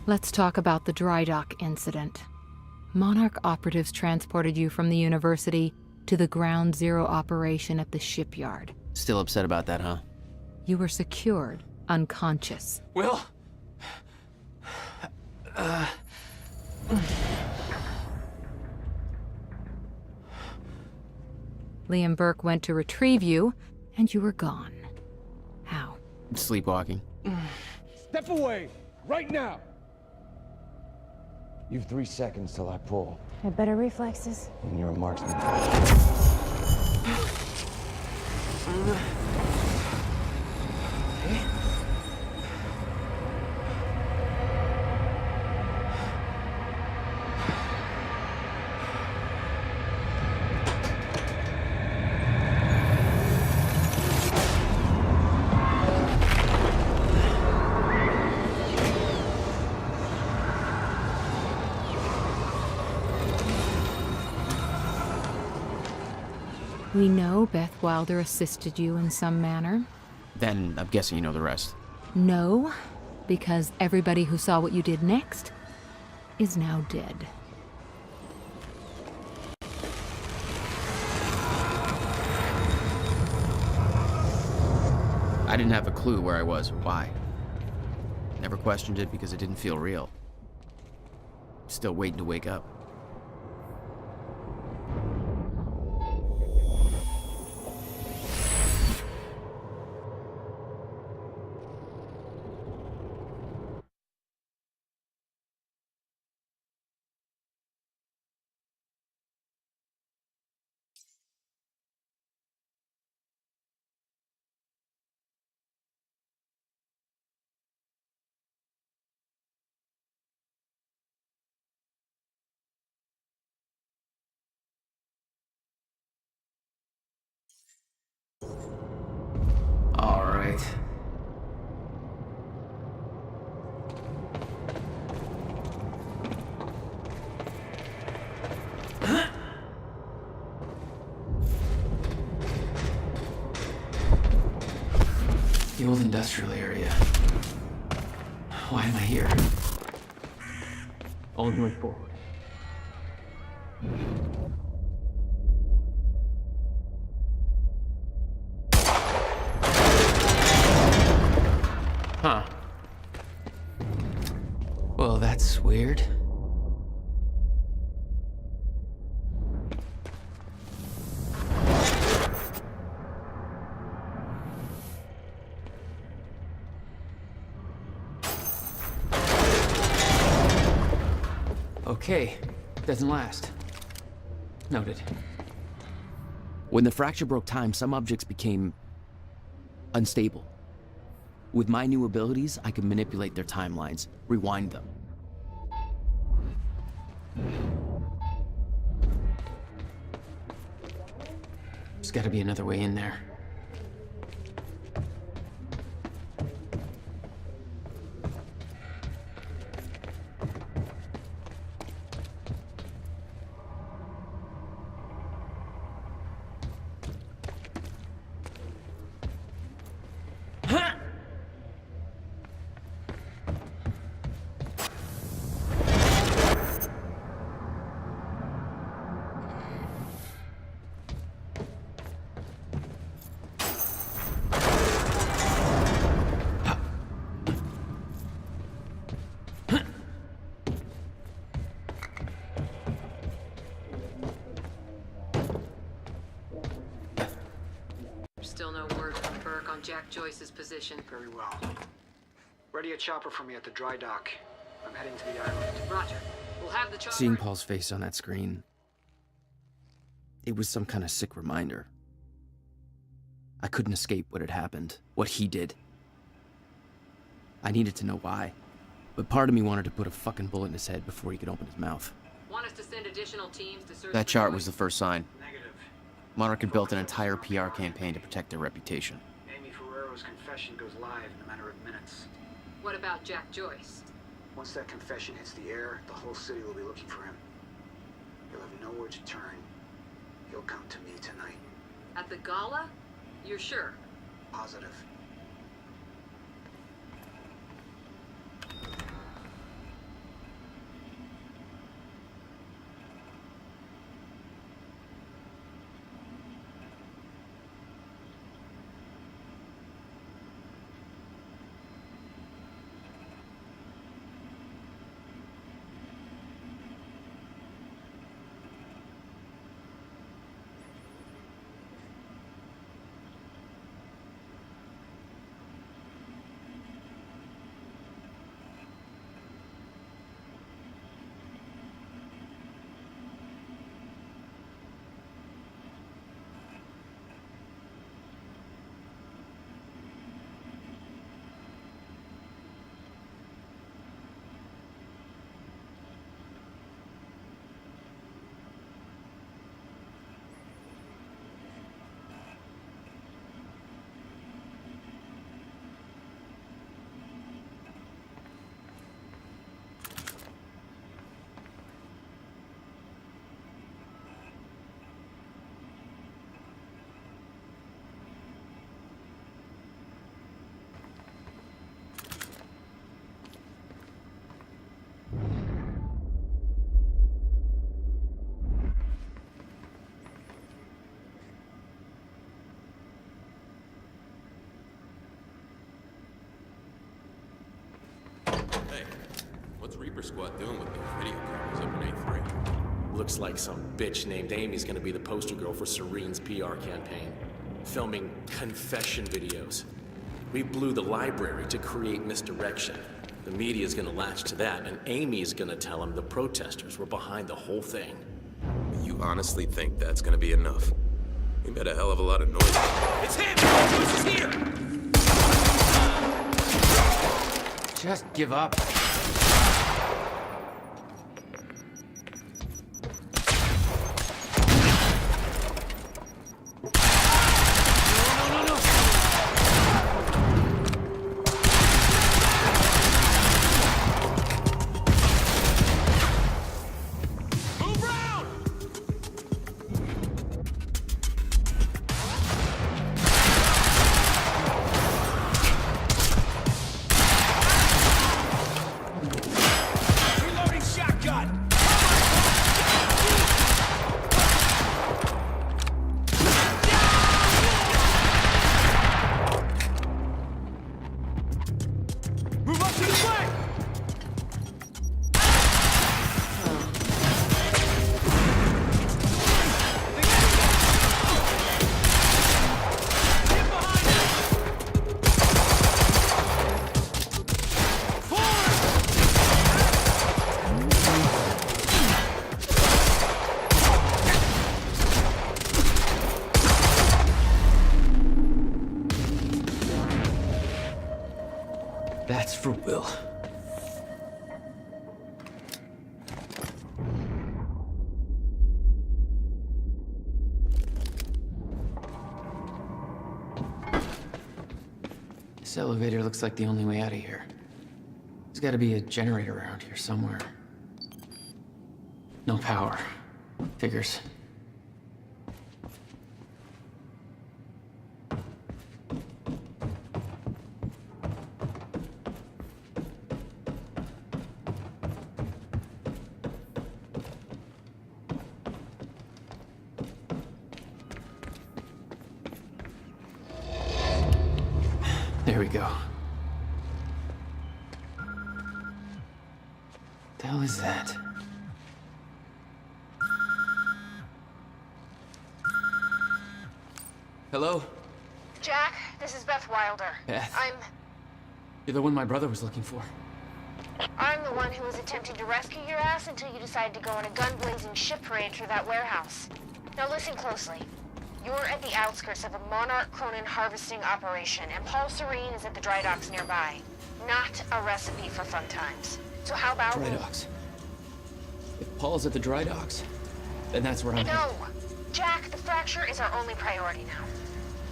Let's talk about the dry dock incident. Monarch operatives transported you from the university to the Ground Zero operation at the shipyard. Still upset about that, huh? You were secured, unconscious. Will? Liam Burke went to retrieve you, and you were gone. How? Sleepwalking. Step away! Right now! You've 3 seconds till I pull. Had better reflexes. And you're a marksman. We know Beth Wilder assisted you in some manner. Then I'm guessing you know the rest. No, because everybody who saw what you did next is now dead. I didn't have a clue where I was or why. Never questioned it because it didn't feel real. Still waiting to wake up. All right. The old industrial area. Why am I here? Only way forward. Huh. Well, that's weird. Okay, doesn't last. Noted. When the fracture broke time, some objects became unstable. With my new abilities, I could manipulate their timelines, rewind them. There's gotta be another way in there. Still no word from Burke on Jack Joyce's position. Very well. Ready a chopper for me at the dry dock. I'm heading to the island. Roger. We'll have the chopper. Seeing Paul's face on that screen, it was some kind of sick reminder. I couldn't escape what had happened, what he did. I needed to know why, but part of me wanted to put a fucking bullet in his head before he could open his mouth. Want us to send additional teams to search That for chart was Joyce? the first sign. Negative. Monarch had built an entire PR campaign to protect their reputation. Amy Ferrero's confession goes live in a matter of minutes. What about Jack Joyce? Once that confession hits the air, the whole city will be looking for him. He'll have nowhere to turn. He'll come to me tonight. At the gala? You're sure? Positive. Reaper Squad doing with those video cameras up in A3? Looks like some bitch named Amy's gonna be the poster girl for Serene's PR campaign. Filming confession videos. We blew the library to create misdirection. The media's gonna latch to that, and Amy's gonna tell them the protesters were behind the whole thing. You honestly think that's gonna be enough? We made a hell of a lot of noise. It's him! Joyce is here! Just give up. That's for Will. This elevator looks like the only way out of here. There's gotta be a generator around here somewhere. No power. Figures. There we go. The hell is that? Hello? Jack, this is Beth Wilder. Beth? I'm You're the one my brother was looking for. the one who was attempting to rescue your ass until you decided to go on a gun-blazing shit parade through that warehouse. Now listen closely. You're at the outskirts of a Monarch Cronin harvesting operation, and Paul Serene is at the dry docks nearby. Not a recipe for fun times. So how about... Dry docks. If Paul's at the dry docks, then that's where I'm No! Jack, the fracture is our only priority now.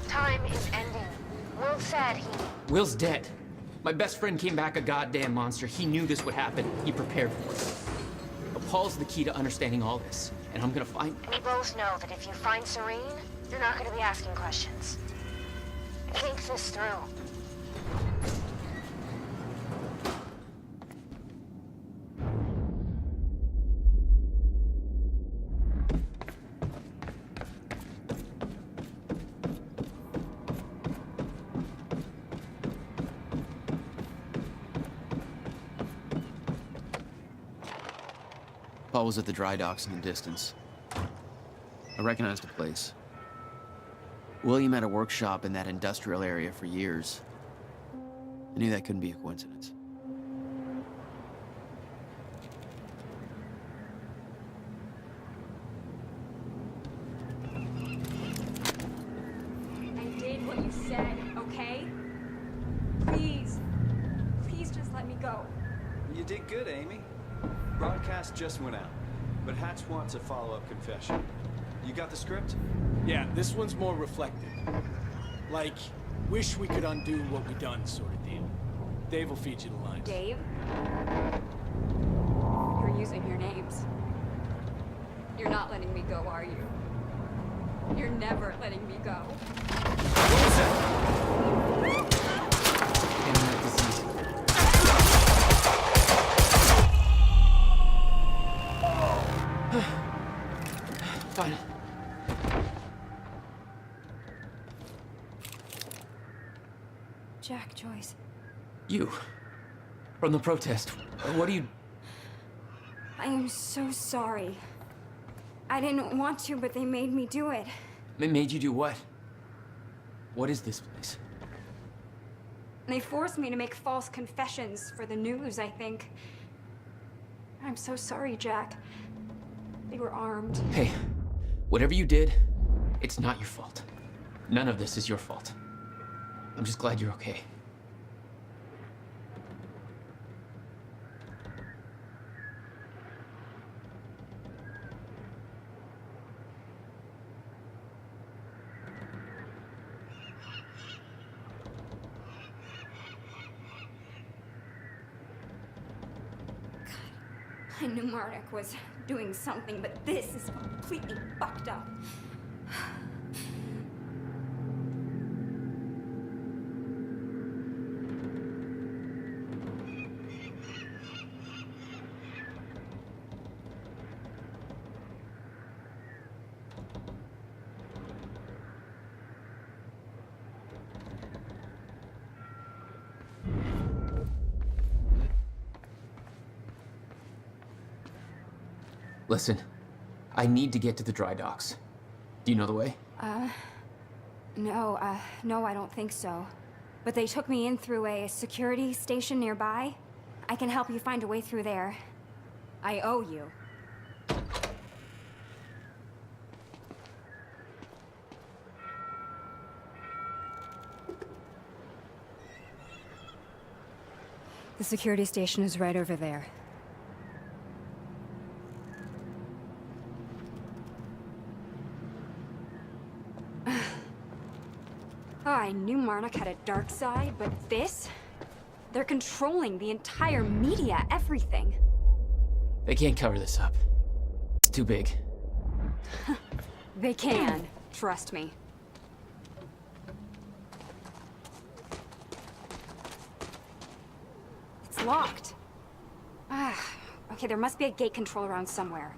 Time is ending. Will said he... Will's dead. My best friend came back a goddamn monster. He knew this would happen. He prepared for it. But Paul's the key to understanding all this, and I'm gonna find... We both know that if you find Serene, you're not going to be asking questions. Think this through. Paul was at the dry docks in the distance. I recognized the place. William had a workshop in that industrial area for years. I knew that couldn't be a coincidence. I did what you said, okay? Please. Please just let me go. You did good, Amy. Broadcast just went out, but Hatch wants a follow-up confession. You got the script? Yeah, this one's more reflective. Like, wish we could undo what we done sort of deal. Dave will feed you the lines. Dave? You're using your names. You're not letting me go, are you? You're never letting me go. What was that? Internet disease. Fine. Jack, Joyce. You. From the protest. What do you... I am so sorry. I didn't want to, but they made me do it. They made you do what? What is this place? They forced me to make false confessions for the news, I think. I'm so sorry, Jack. They were armed. Hey, whatever you did, it's not your fault. None of this is your fault. I'm just glad you're okay. I knew Marnik was doing something, but this is completely fucked up. Listen, I need to get to the dry docks. Do you know the way? No, I don't think so. But they took me in through a security station nearby. I can help you find a way through there. I owe you. The security station is right over there. I knew Marnik had a dark side, but this? They're controlling the entire media, everything. They can't cover this up. It's too big. They can, trust me. It's locked. Okay, there must be a gate control around somewhere.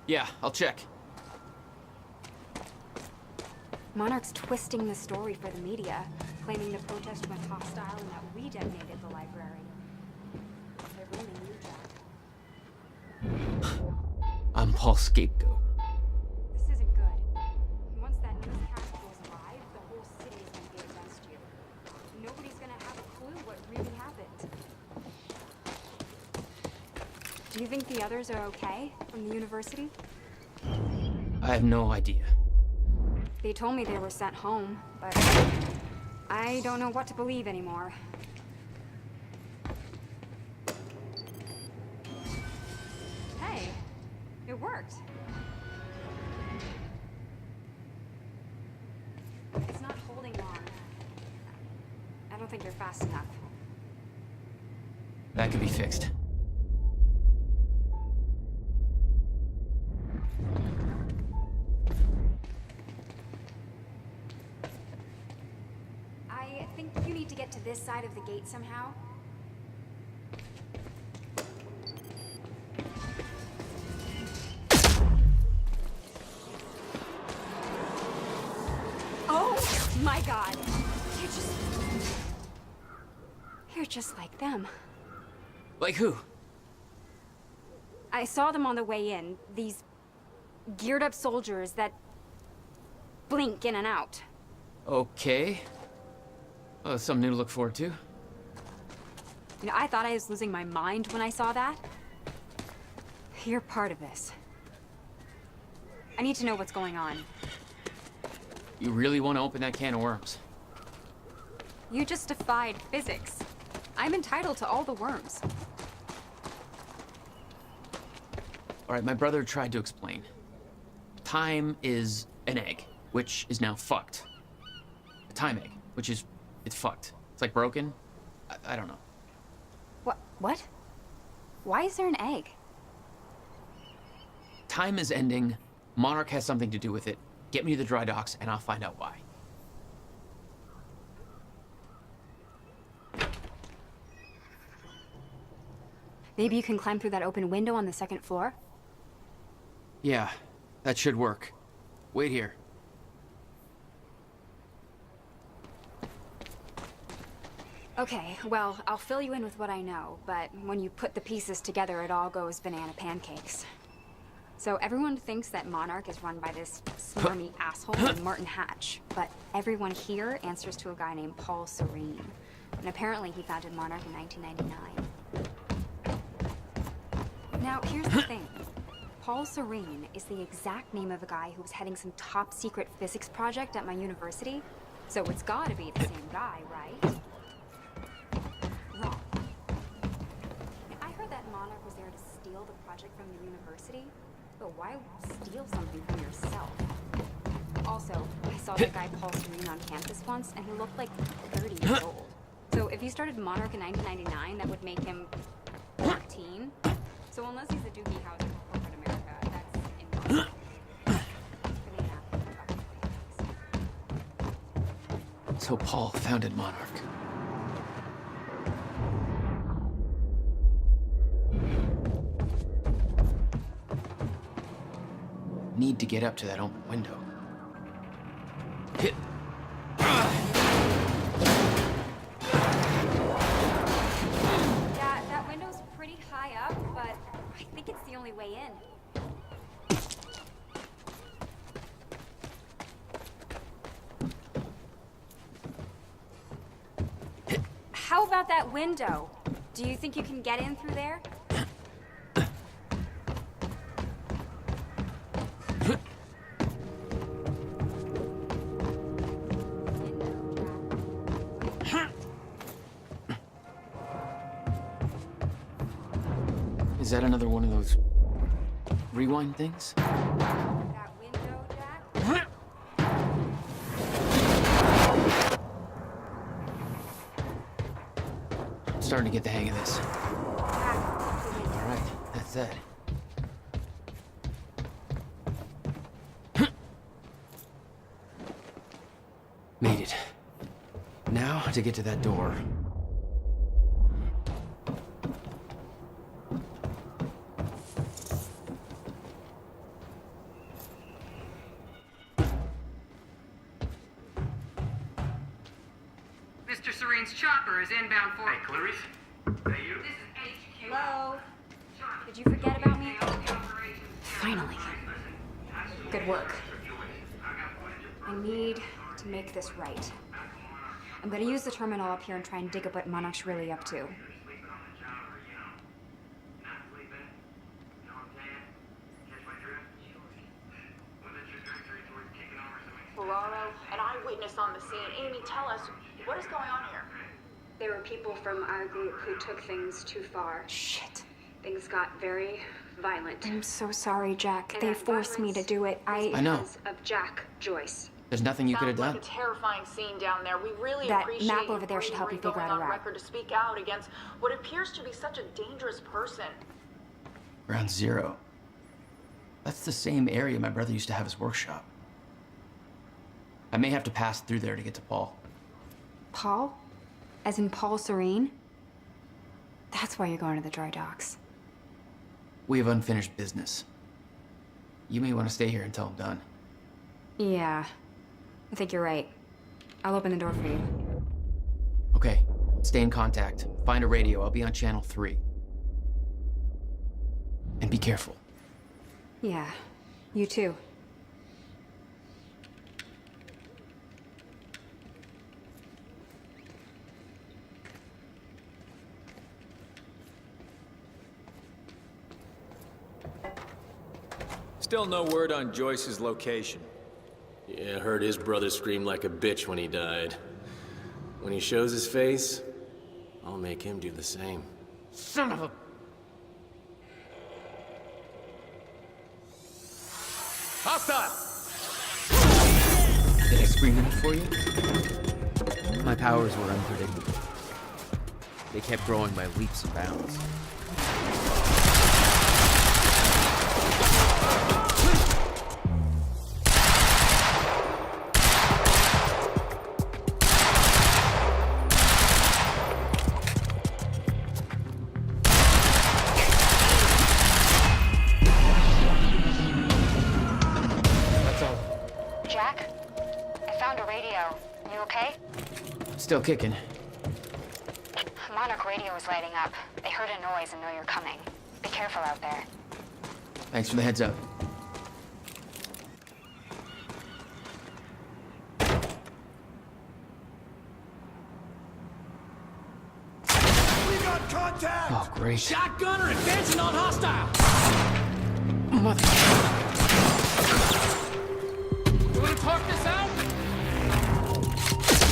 Yeah, I'll check. Monarch's twisting the story for the media, claiming the protest went hostile and that we detonated the library. They really knew that. I'm Paul's scapegoat. This isn't good. Once that newscast goes live, the whole city is gonna be against you. Nobody's gonna have a clue what really happened. Do you think the others are okay from the university? I have no idea. They told me they were sent home, but I don't know what to believe anymore. Hey, it worked. It's not holding long. I don't think you're fast enough. That could be fixed. I think you need to get to this side of the gate somehow. Oh my god! You're just like them. Like who? I saw them on the way in. These geared up soldiers that blink in and out. Okay. Oh, something new to look forward to. You know, I thought I was losing my mind when I saw that. You're part of this. I need to know what's going on. You really want to open that can of worms? You just defied physics. I'm entitled to all the worms. All right, my brother tried to explain. Time is an egg, which is now fucked. A time egg, which is, it's fucked. It's like broken. I don't know. What? Why is there an egg? Time is ending. Monarch has something to do with it. Get me to the dry docks, and I'll find out why. Maybe you can climb through that open window on the second floor? Yeah, that should work. Wait here. Okay, well, I'll fill you in with what I know, but when you put the pieces together, it all goes banana pancakes. So everyone thinks that Monarch is run by this smarmy asshole named Martin Hatch, but everyone here answers to a guy named Paul Serene. And apparently he founded Monarch in 1999. Now, here's the thing. Paul Serene is the exact name of a guy who was heading some top secret physics project at my university. So it's gotta be the same guy, right? Wrong. I heard that Monarch was there to steal the project from the university. But why steal something from yourself? Also, I saw that guy Paul Serene on campus once, and he looked like 30 years old. So if he started Monarch in 1999, that would make him 14. So unless he's a Doogie Howser of corporate America, that's impossible. So Paul founded Monarch. Need to get up to that open window. Hit. Yeah, that window's pretty high up, but I think it's the only way in. How about that window? Do you think you can get in through there? Is that another one of those rewind things? That window, Jack? I'm starting to get the hang of this. All right, that's that. Made it. Now to get to that door. Mr. Serene's chopper is inbound for... Hey, Clarice? Hey, you? This is HQ. Hello? Did you forget about me? Finally. Good work. I need to make this right. I'm gonna use the terminal up here and try and dig up what Monarch's really up to. Ferraro, an eyewitness on the scene. Amy, tell us, what is going on here? There were people from our group who took things too far. Shit. Things got very violent. I'm so sorry, Jack. They forced me to do it. I know. Because of Jack Joyce. There's nothing you could have Sounds done. like a terrifying scene down there. We really That appreciate map over there should help you figure going out a on route. record to speak out against what appears to be such a dangerous person. Ground Zero. That's the same area my brother used to have his workshop. I may have to pass through there to get to Paul. Paul? As in Paul Serene? That's why you're going to the dry docks. We have unfinished business. You may want to stay here until I'm done. Yeah. I think you're right. I'll open the door for you. Okay, stay in contact. Find a radio. I'll be on channel 3. And be careful. Yeah. You too. Still no word on Joyce's location. Yeah, I heard his brother scream like a bitch when he died. When he shows his face, I'll make him do the same. Son of a... Hostile! Did I scream enough for you? My powers were unpredictable. They kept growing by leaps and bounds. Jack, I found a radio. You okay? Still kicking. Monarch radio is lighting up. They heard a noise and know you're coming. Be careful out there. Thanks for the heads up. We got contact! Oh, great. Shotgunner advancing on hostile! Mother... You wanna talk this out?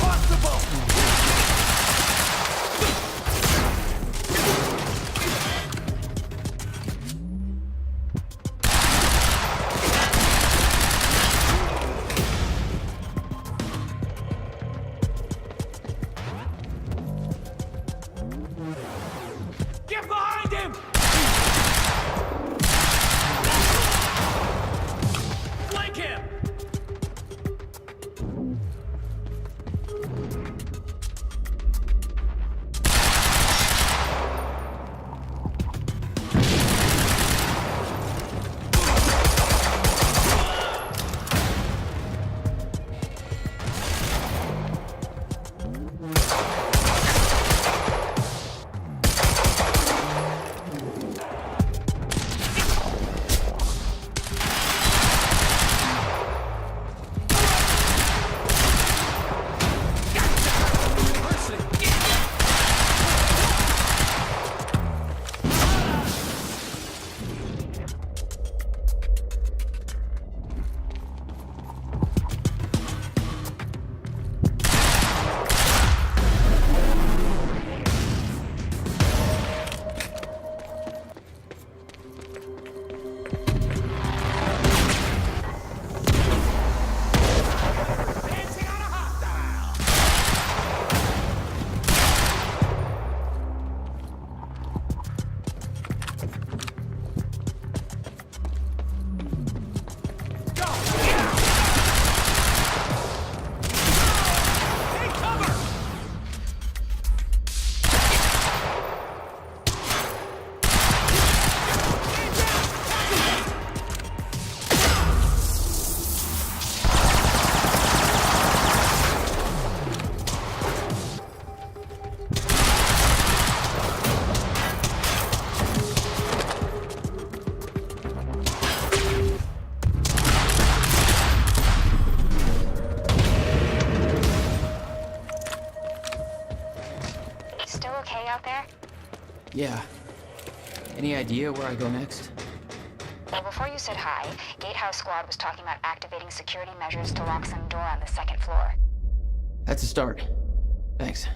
Possible! Get behind him! Flank him! Still okay out there? Yeah. Any idea where I go next? Well, before you said hi, Gatehouse Squad was talking about activating security measures to lock some door on the second floor. That's a start. Thanks.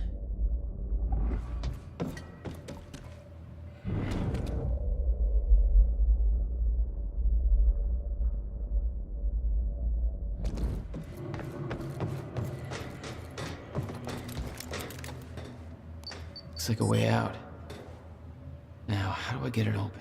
Looks like a way out. Now, how do I get it open?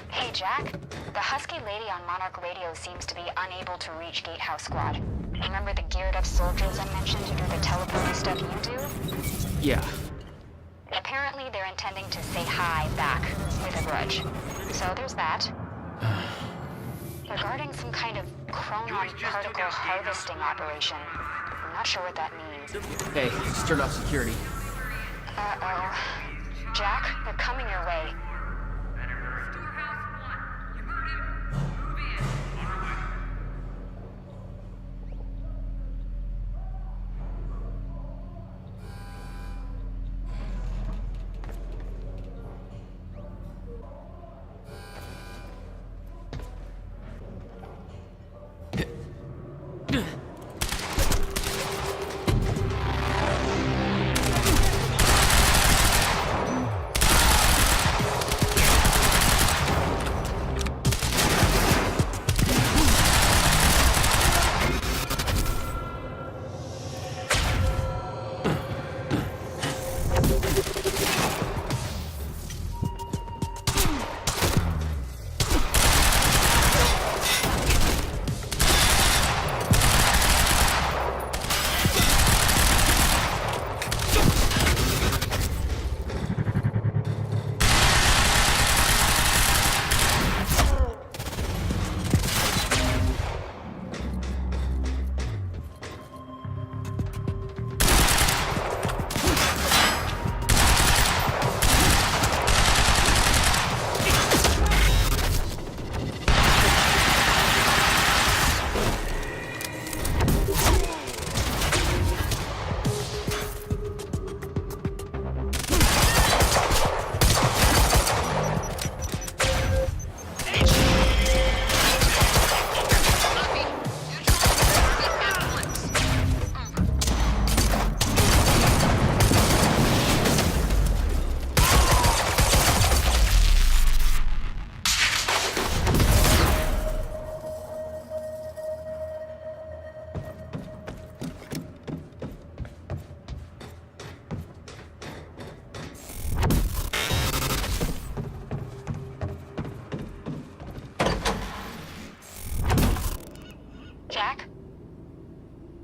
Hey, Jack. The Husky lady on Monarch Radio seems to be unable to reach Gatehouse Squad. Remember the geared-up soldiers I mentioned who do the teleporting stuff you do? Yeah. Apparently, they're intending to say hi back with a grudge. So there's that. Regarding some kind of chronon particle harvesting operation. I'm not sure what that means. Hey, just turned off security. Uh-oh. Jack, they're coming your way.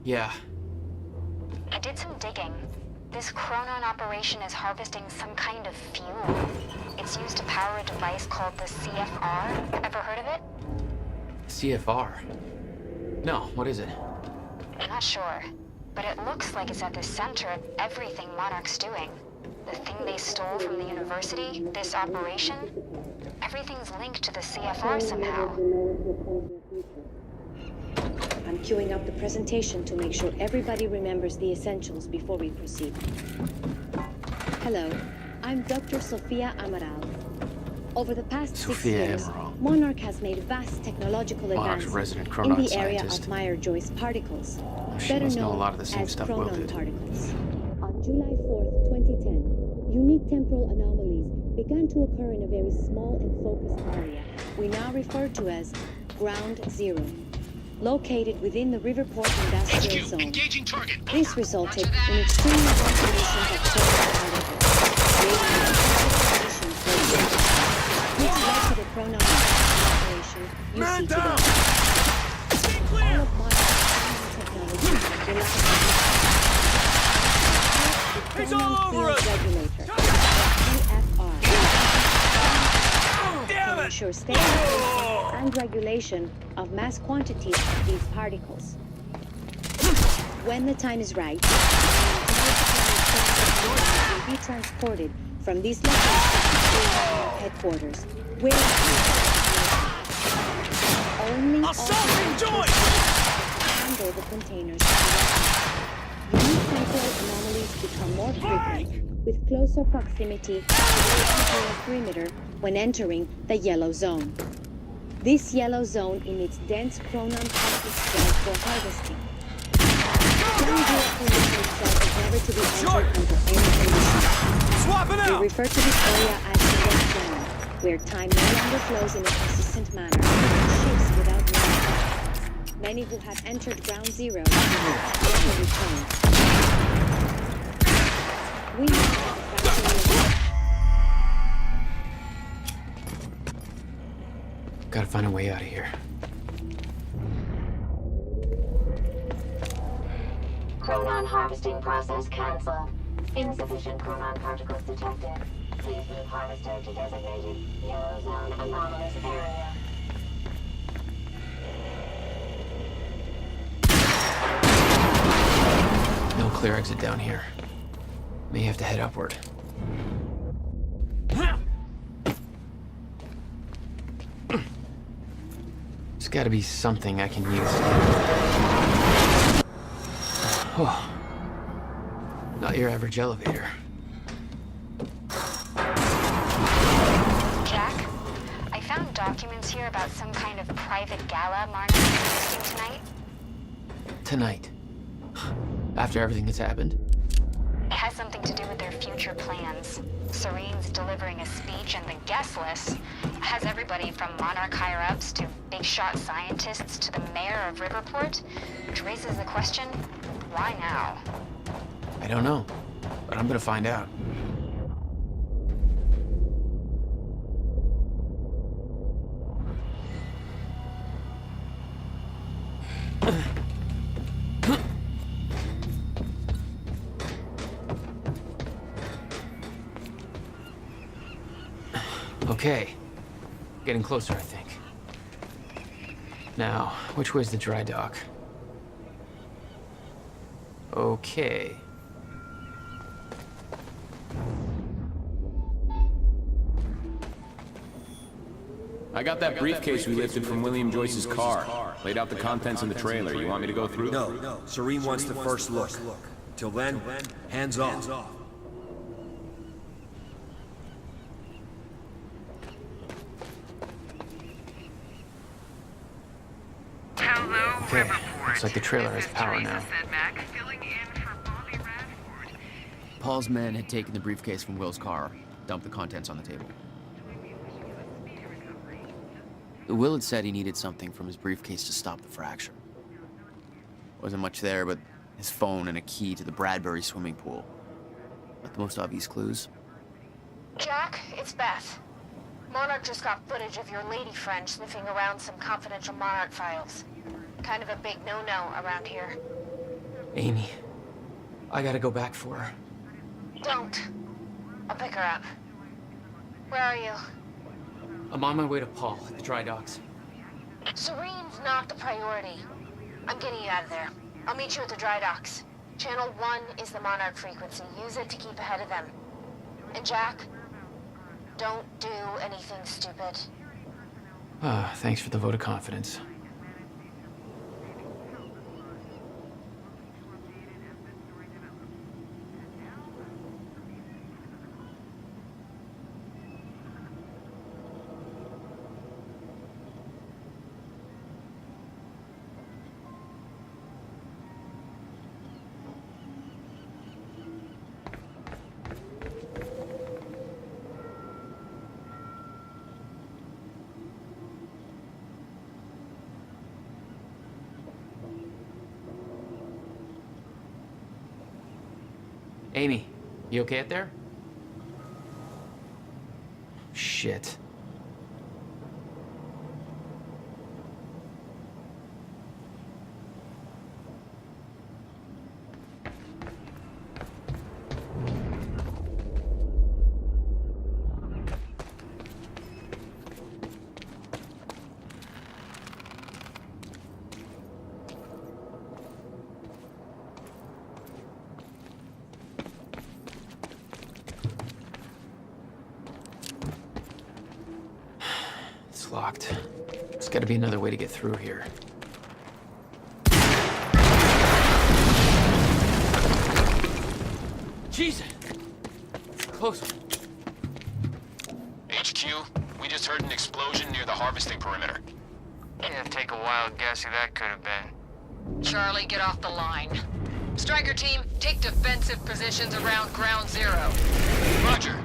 Yeah. I did some digging. This Chronon operation is harvesting some kind of fuel. It's used to power a device called the CFR. Ever heard of it? CFR? No, what is it? I'm not sure, but it looks like it's at the center of everything Monarch's doing. The thing they stole from the university, this operation, everything's linked to the CFR somehow. I'm queuing up the presentation to make sure everybody remembers the essentials before we proceed. Hello, I'm Dr. Sofia Amaral. Over the past 6 years, Amaral. Monarch has made vast technological Monarch's advances resident in Chronon the area scientist. of Meyer-Joyce particles, She better must know a known lot of the same as stuff Chronon Will did. particles. On July 4th, 2010, unique temporal anomalies began to occur in a very small and focused area we now refer to as Ground Zero, located within the Riverport Industrial Zone. Engaging target. This resulted in extreme concentrations of chronon particles, creating conditions for example. This led to the Chronon operation you see today. All of modern technology relies on the Chronon Field Regulator, CFR, to ensure stable and regulation of mass quantities of these particles. When the time is right, the will be transported from these locations to headquarters, where only handle the containers. Unique temporal anomalies become more frequent with closer proximity to the container perimeter when entering the yellow zone. This yellow zone emits dense chronon particle shells for harvesting. Ground Zero condition itself is never to be entered under any conditions. We refer to this area as the red zone, where time no longer flows in a consistent manner, but shifts without warning. Many who have entered Ground Zero never return. We know that the Ground Zero. Gotta find a way out of here. Chronon harvesting process cancelled. Insufficient chronon particles detected. Please move harvester to designated yellow zone anomalous area. No clear exit down here. May have to head upward. There's gotta be something I can use. Oh. Not your average elevator. Jack, I found documents here about some kind of private gala Monarch is hosting tonight. Tonight. After everything that's happened? It has something to do with their future plans. Serene's delivering a speech, and the guest list has everybody from Monarch higher-ups to big-shot scientists to the mayor of Riverport, which raises the question, why now? I don't know, but I'm gonna find out. Okay. Getting closer, I think. Now, which way's the dry dock? Okay. I got that briefcase we lifted from William Joyce's car. Laid out the contents in the trailer. You want me to go through? No. Serene wants the first look. Till then, hands off. Okay, looks like the trailer has power now. Paul's men had taken the briefcase from Will's car, dumped the contents on the table. Will had said he needed something from his briefcase to stop the fracture. Wasn't much there, but his phone and a key to the Bradbury swimming pool. Not the most obvious clues. Jack, it's Beth. Monarch just got footage of your lady friend sniffing around some confidential Monarch files. Kind of a big no-no around here. Amy, I gotta go back for her. Don't. I'll pick her up. Where are you? I'm on my way to Paul at the dry docks. Serene's not the priority. I'm getting you out of there. I'll meet you at the dry docks. Channel 1 is the Monarch frequency. Use it to keep ahead of them. And Jack, don't do anything stupid. Thanks for the vote of confidence. Amy, you okay out there? Shit. It's locked. There's gotta be another way to get through here. Jesus! Close. HQ, we just heard an explosion near the harvesting perimeter. Yeah, take a wild guess who that could have been. Charlie, get off the line. Striker team, take defensive positions around Ground Zero. Roger.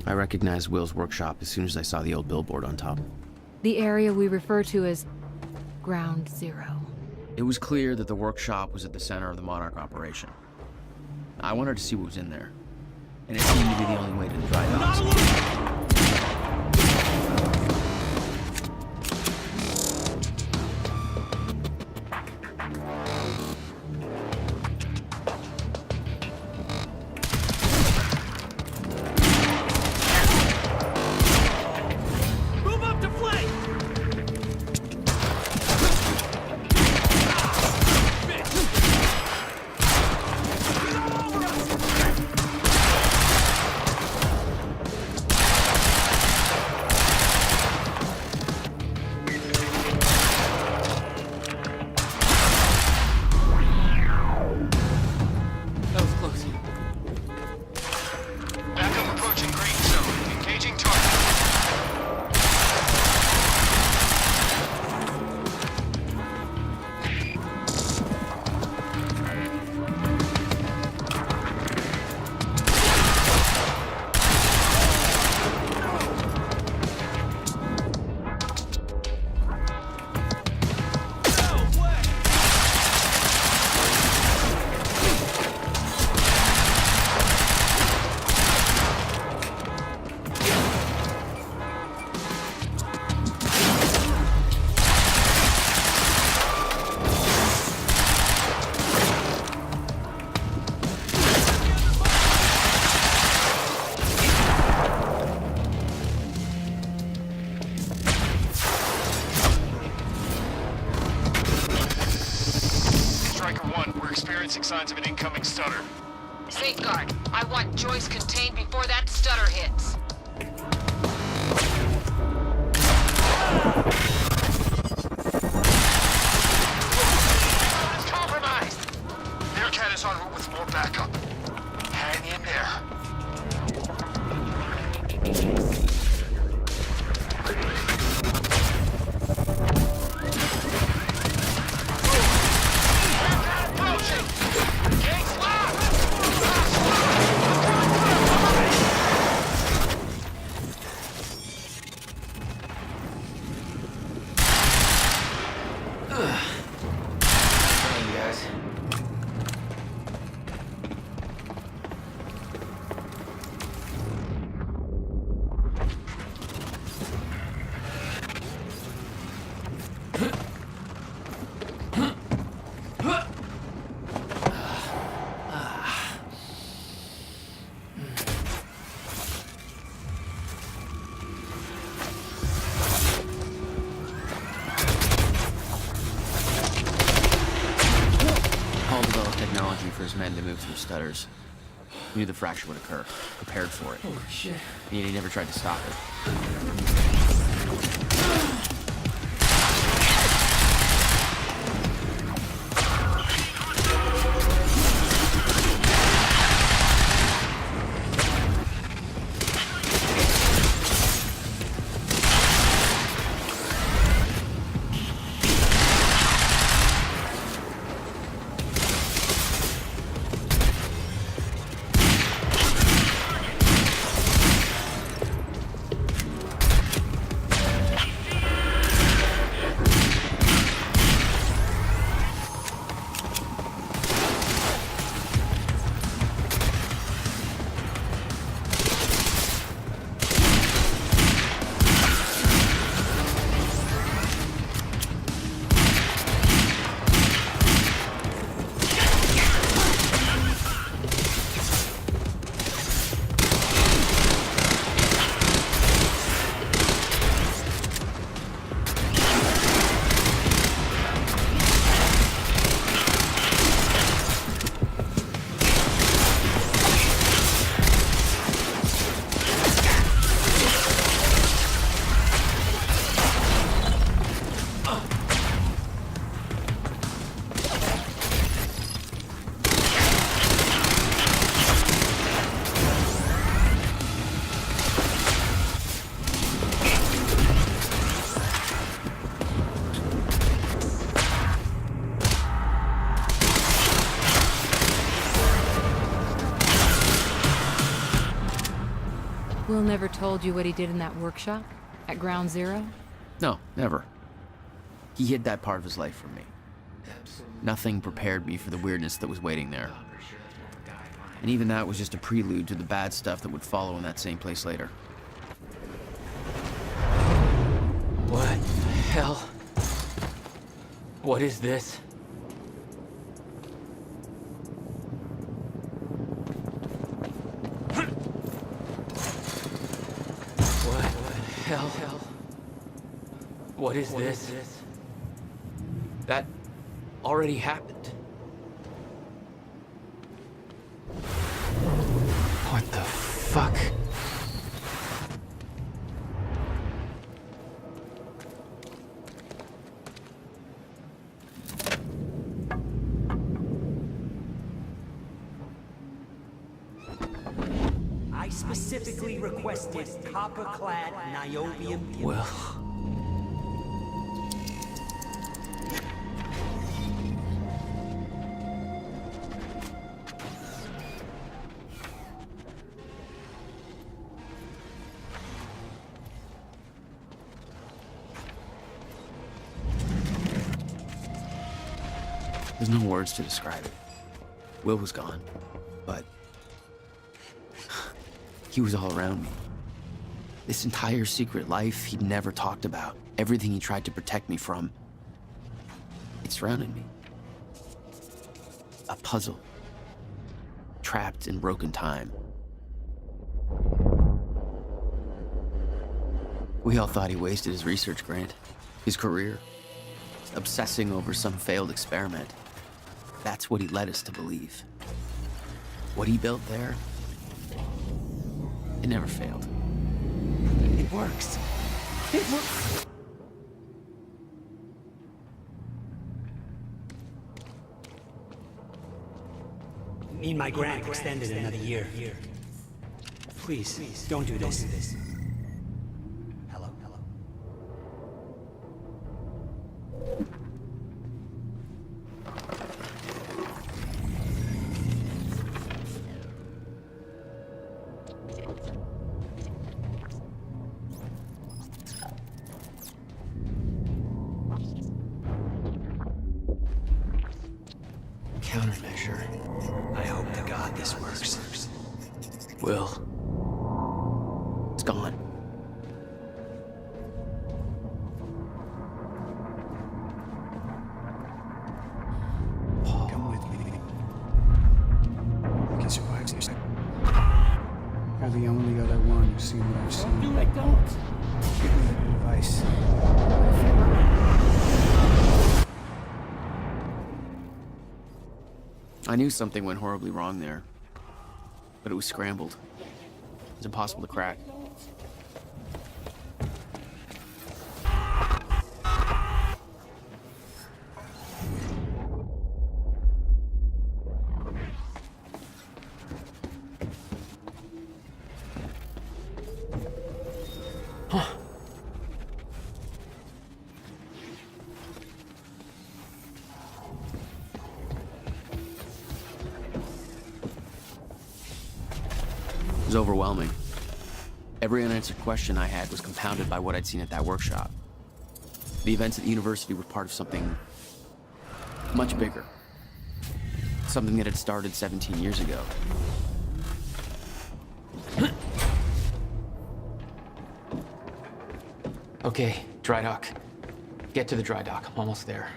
I recognized Will's workshop as soon as I saw the old billboard on top. The area we refer to as Ground Zero. It was clear that the workshop was at the center of the Monarch operation. I wanted to see what was in there, and it seemed to be the only way to the dry docks. Signs of an incoming stutter. Safeguard, I want Joyce contained before that stutter hits. It's compromised! Bearcat is en route with more backup. Hang in there. technology for his men to move through stutters. He knew the fracture would occur, prepared for it. Holy shit. And he never tried to stop it. Will never told you what he did in that workshop? At Ground Zero? No, never. He hid that part of his life from me. Nothing prepared me for the weirdness that was waiting there. And even that was just a prelude to the bad stuff that would follow in that same place later. What the hell? What is this? What the hell? What is this? That already happened. What the fuck? I specifically requested copper-clad niobium. Well. There's no words to describe it. Will was gone, but he was all around me. This entire secret life he'd never talked about, everything he tried to protect me from, it surrounded me. A puzzle, trapped in broken time. We all thought he wasted his research grant, his career, obsessing over some failed experiment. That's what he led us to believe. What he built there, it never failed. It works. It works. Need my grant extended another year. Please, don't do this. Hello? Countermeasure. I hope to God this works. Will. It's gone. Come with me. I guess you're right. You're the only other one who's seen what I've seen. Do like don't. Give me advice. I knew something went horribly wrong there, but it was scrambled. It was impossible to crack. It was overwhelming. Every unanswered question I had was compounded by what I'd seen at that workshop. The events at the university were part of something much bigger. Something that had started 17 years ago. Okay, dry dock. Get to the dry dock. I'm almost there.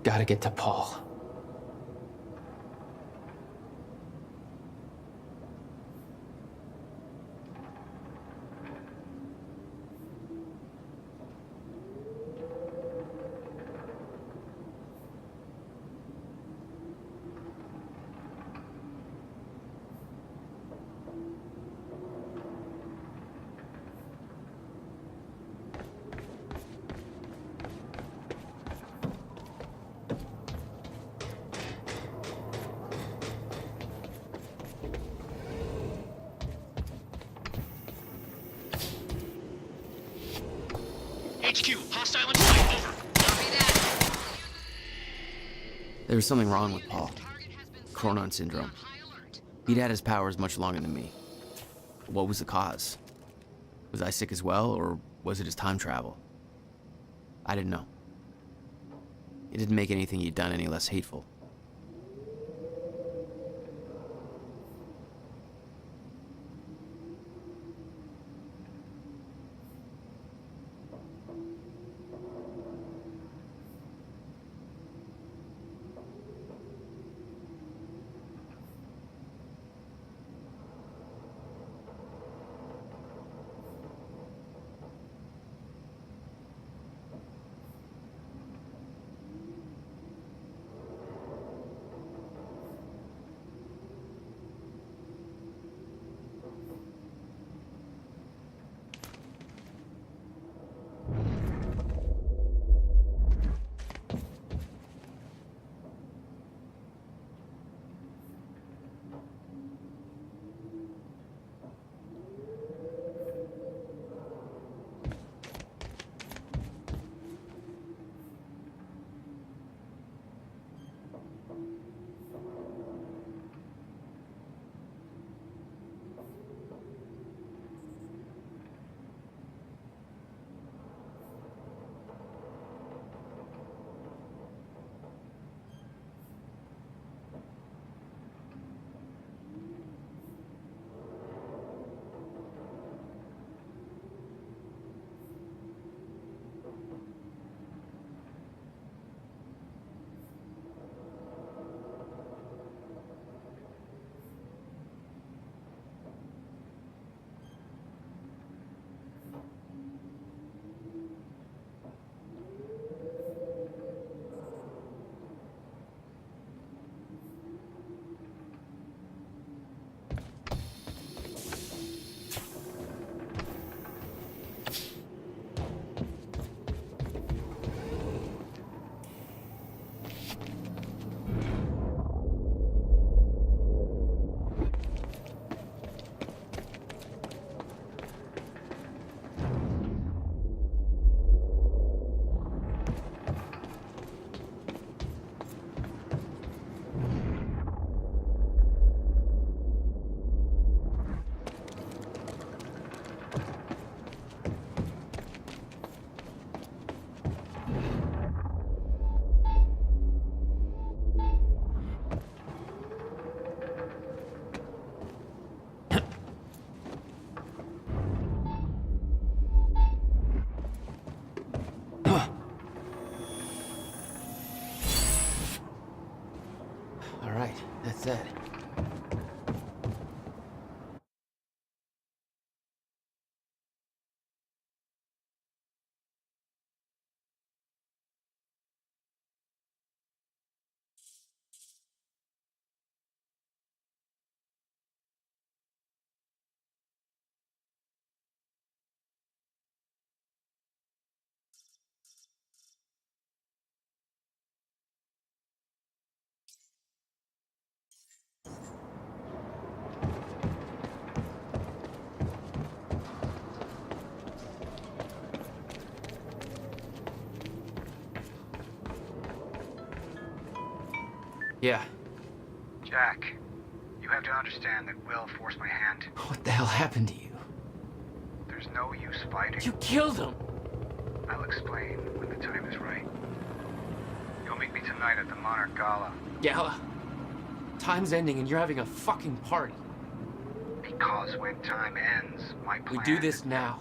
Gotta get to Paul. HQ, hostile in sight, over. There was something wrong with Paul. Chronon syndrome. He'd had his powers much longer than me. What was the cause? Was I sick as well, or was it his time travel? I didn't know. It didn't make anything he'd done any less hateful. All right, that's it. Yeah. Jack, you have to understand that Will forced my hand. What the hell happened to you? There's no use fighting. You killed him! I'll explain when the time is right. You'll meet me tonight at the Monarch Gala. Gala? Time's ending and you're having a fucking party. Because when time ends, my plan... We do this now.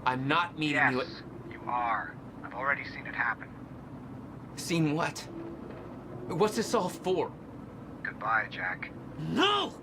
I'm not meeting you at... Yes, you are. I've already seen it happen. Seen what? What's this all for? Goodbye, Jack. No!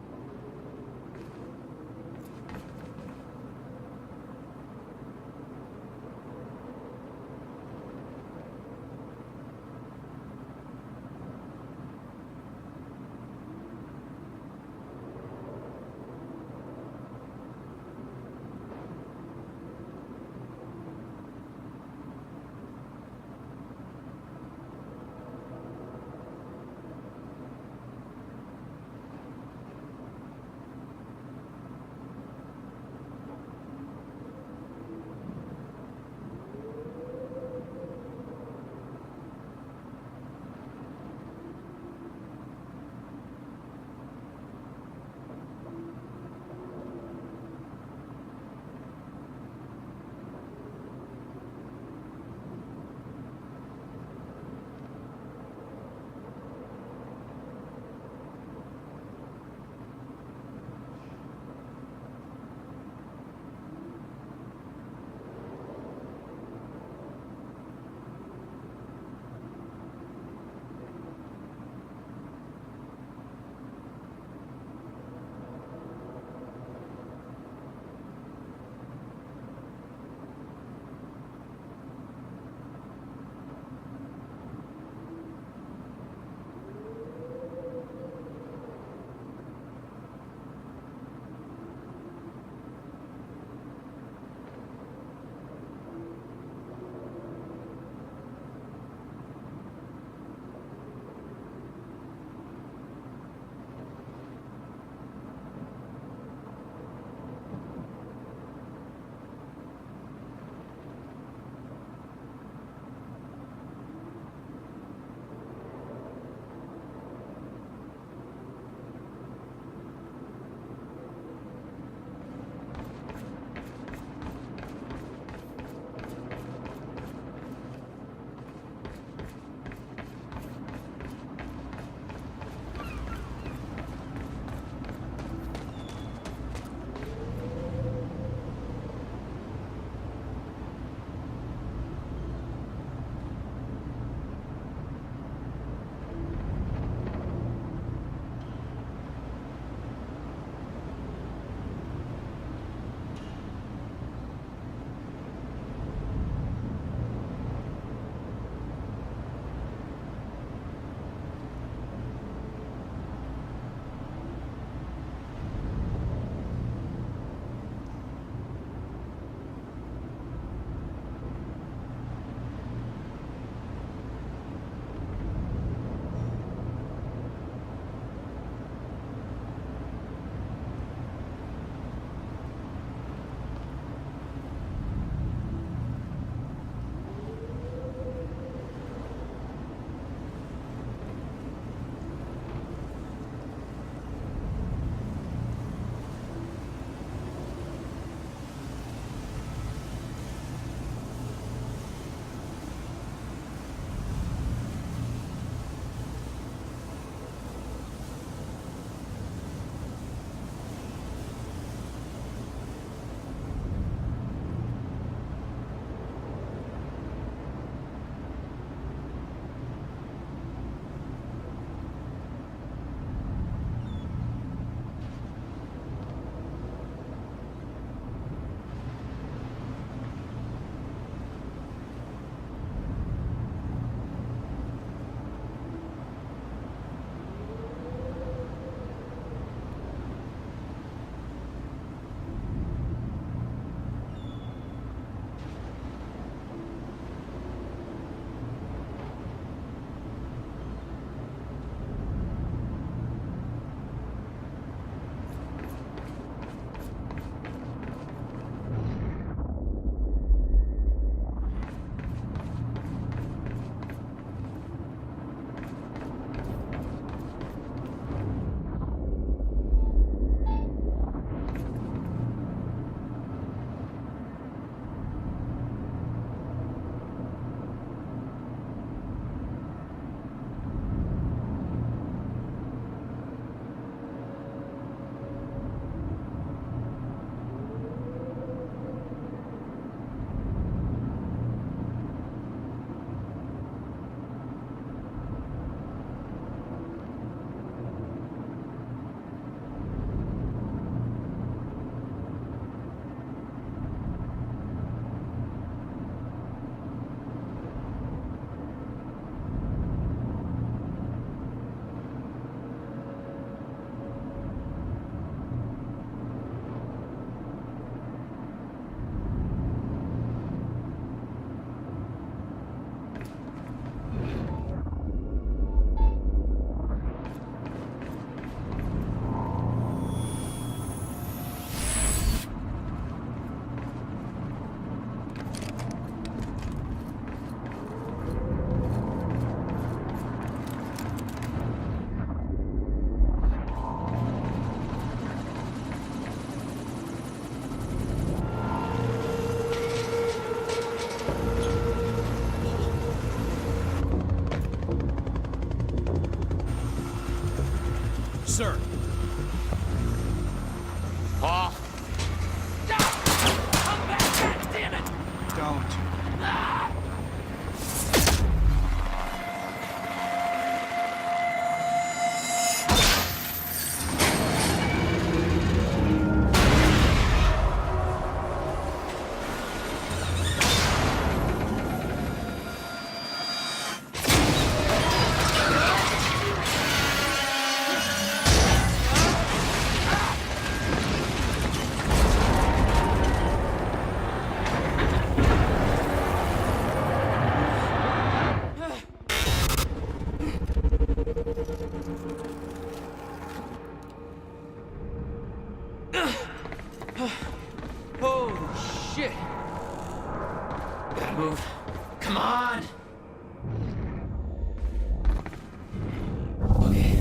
Sir. Paul. Come back, damn it! Don't. Holy shit! Gotta move. Come on! Okay.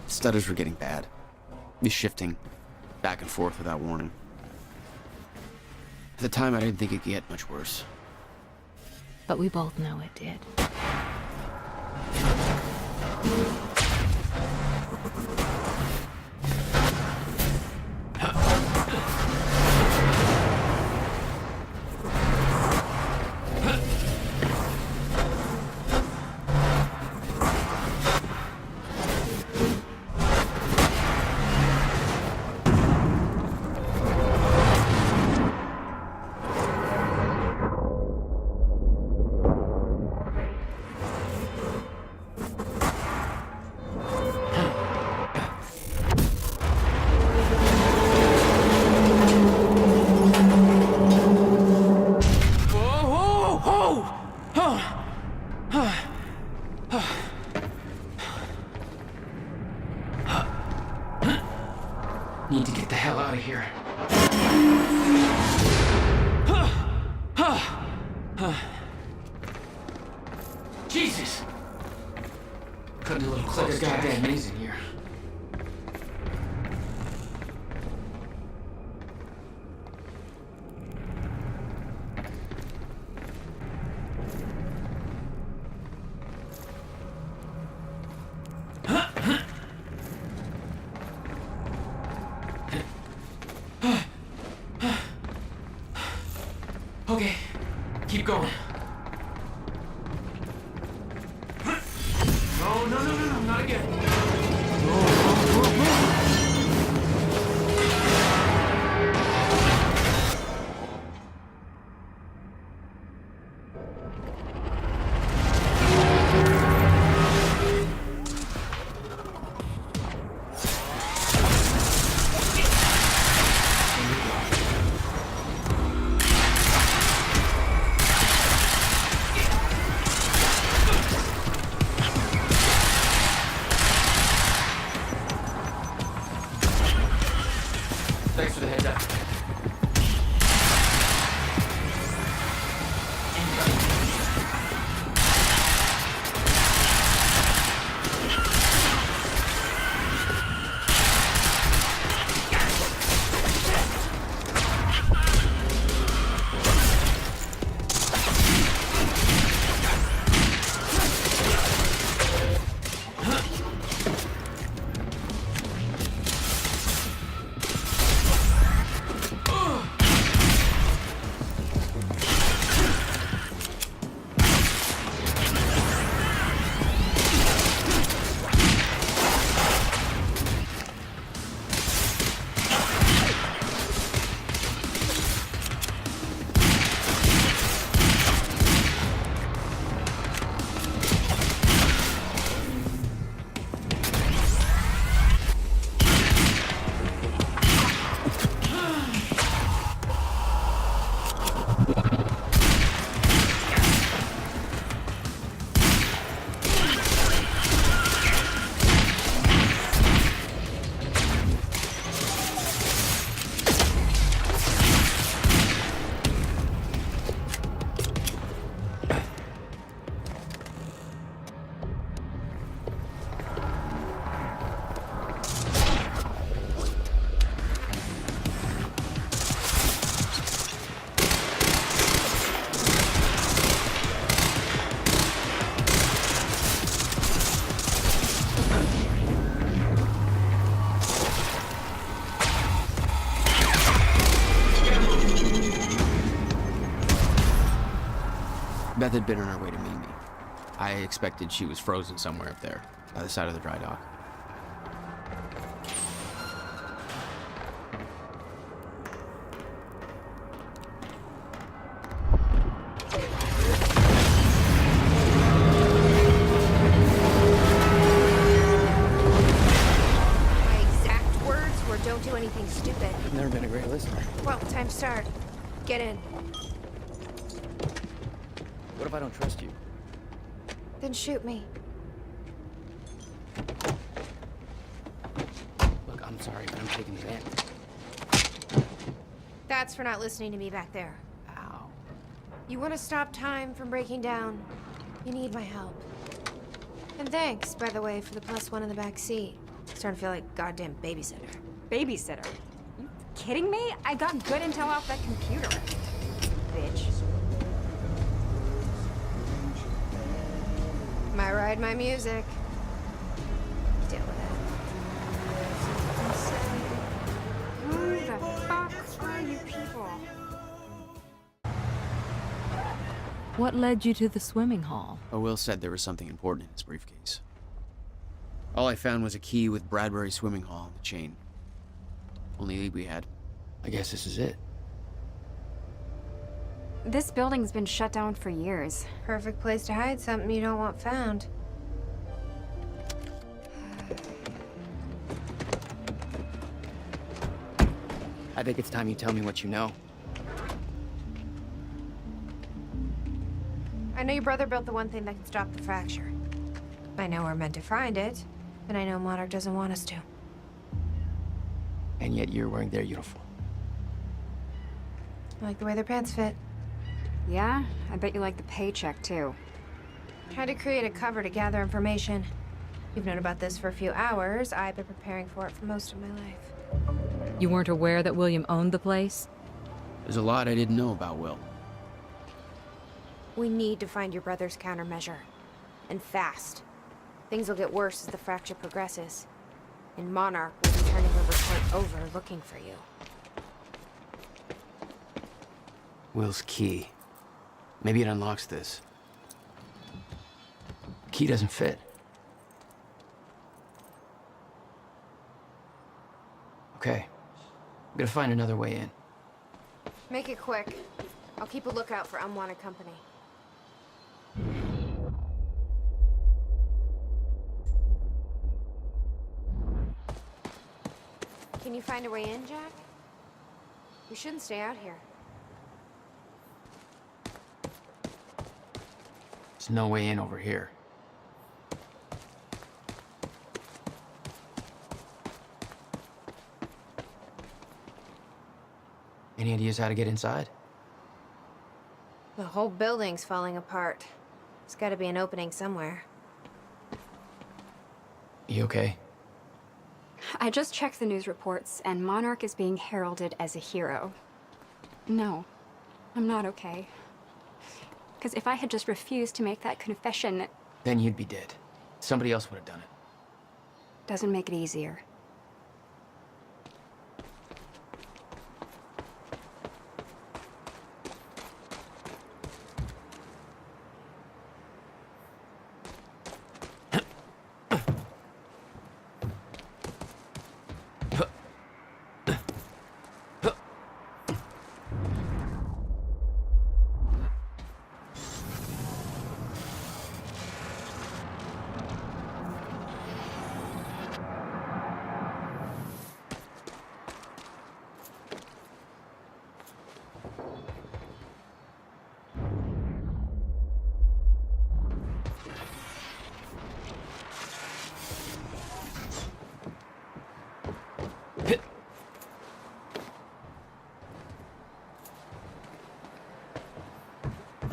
Stutters were getting bad. He's shifting back and forth without warning. At the time, I didn't think it could get much worse. But we both know it did. Need to get the hell out of here. Jesus! Cut a little close. Like a goddamn maze in here. Okay, keep going. No, not again. Beth had been on her way to meet me. I expected she was frozen somewhere up there, by the side of the dry dock. My exact words were don't do anything stupid. I've never been a great listener. Well, time to start. Get in. What if I don't trust you? Then shoot me. Look, I'm sorry, but I'm taking the in. That's for not listening to me back there. Ow. You want to stop time from breaking down? You need my help. And thanks, by the way, for the +1 in the back seat. Starting to feel like goddamn babysitter. Babysitter? You kidding me? I got good intel off that computer. Bitch. My ride, my music. Deal with it. Who the fuck are you people? What led you to the swimming hall? Will said there was something important in his briefcase. All I found was a key with Bradbury Swimming Hall on the chain. Only lead we had. I guess this is it. This building's been shut down for years. Perfect place to hide something you don't want found. I think it's time you tell me what you know. I know your brother built the one thing that can stop the fracture. I know we're meant to find it, and I know Monarch doesn't want us to. And yet you're wearing their uniform. I like the way their pants fit. Yeah? I bet you like the paycheck, too. Tried to create a cover to gather information. You've known about this for a few hours. I've been preparing for it for most of my life. You weren't aware that William owned the place? There's a lot I didn't know about Will. We need to find your brother's countermeasure. And fast. Things will get worse as the fracture progresses. And Monarch will be turning the report over looking for you. Will's key. Maybe it unlocks this. Key doesn't fit. Okay. I'm gonna find another way in. Make it quick. I'll keep a lookout for unwanted company. Can you find a way in, Jack? We shouldn't stay out here. There's no way in over here. Any ideas how to get inside? The whole building's falling apart. There's gotta be an opening somewhere. You okay? I just checked the news reports, and Monarch is being heralded as a hero. No, I'm not okay. Because if I had just refused to make that confession... Then you'd be dead. Somebody else would have done it. Doesn't make it easier.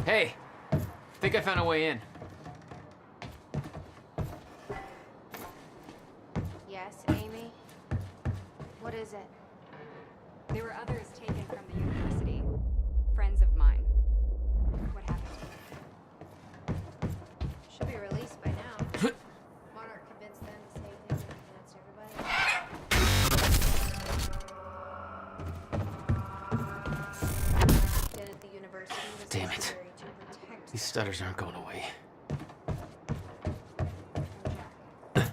Hey, think I found a way in. Yes, Amy? What is it? There were others taken from the university. Friends of mine. What happened? Should be released by now. Monarch convinced them to say things that convinced everybody. Then at the university was Damn it. necessary to protect These stutters aren't going away. Guessing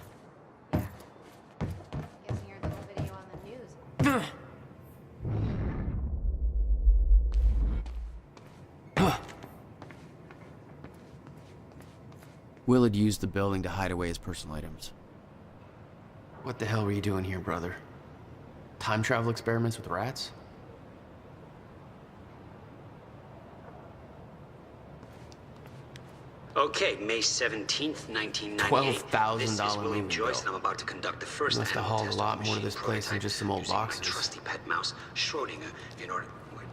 your little video on the news. Willard used the building to hide away his personal items. What the hell were you doing here, brother? Time travel experiments with rats? Okay, May 17th, 1998. $12,000 This is William moving Joyce, bill. and I'm about to conduct the first Must have animal hauled a test lot of more to machine this place than prototype just some old using my boxes. trusty pet mouse, Schrodinger, in order... Wait,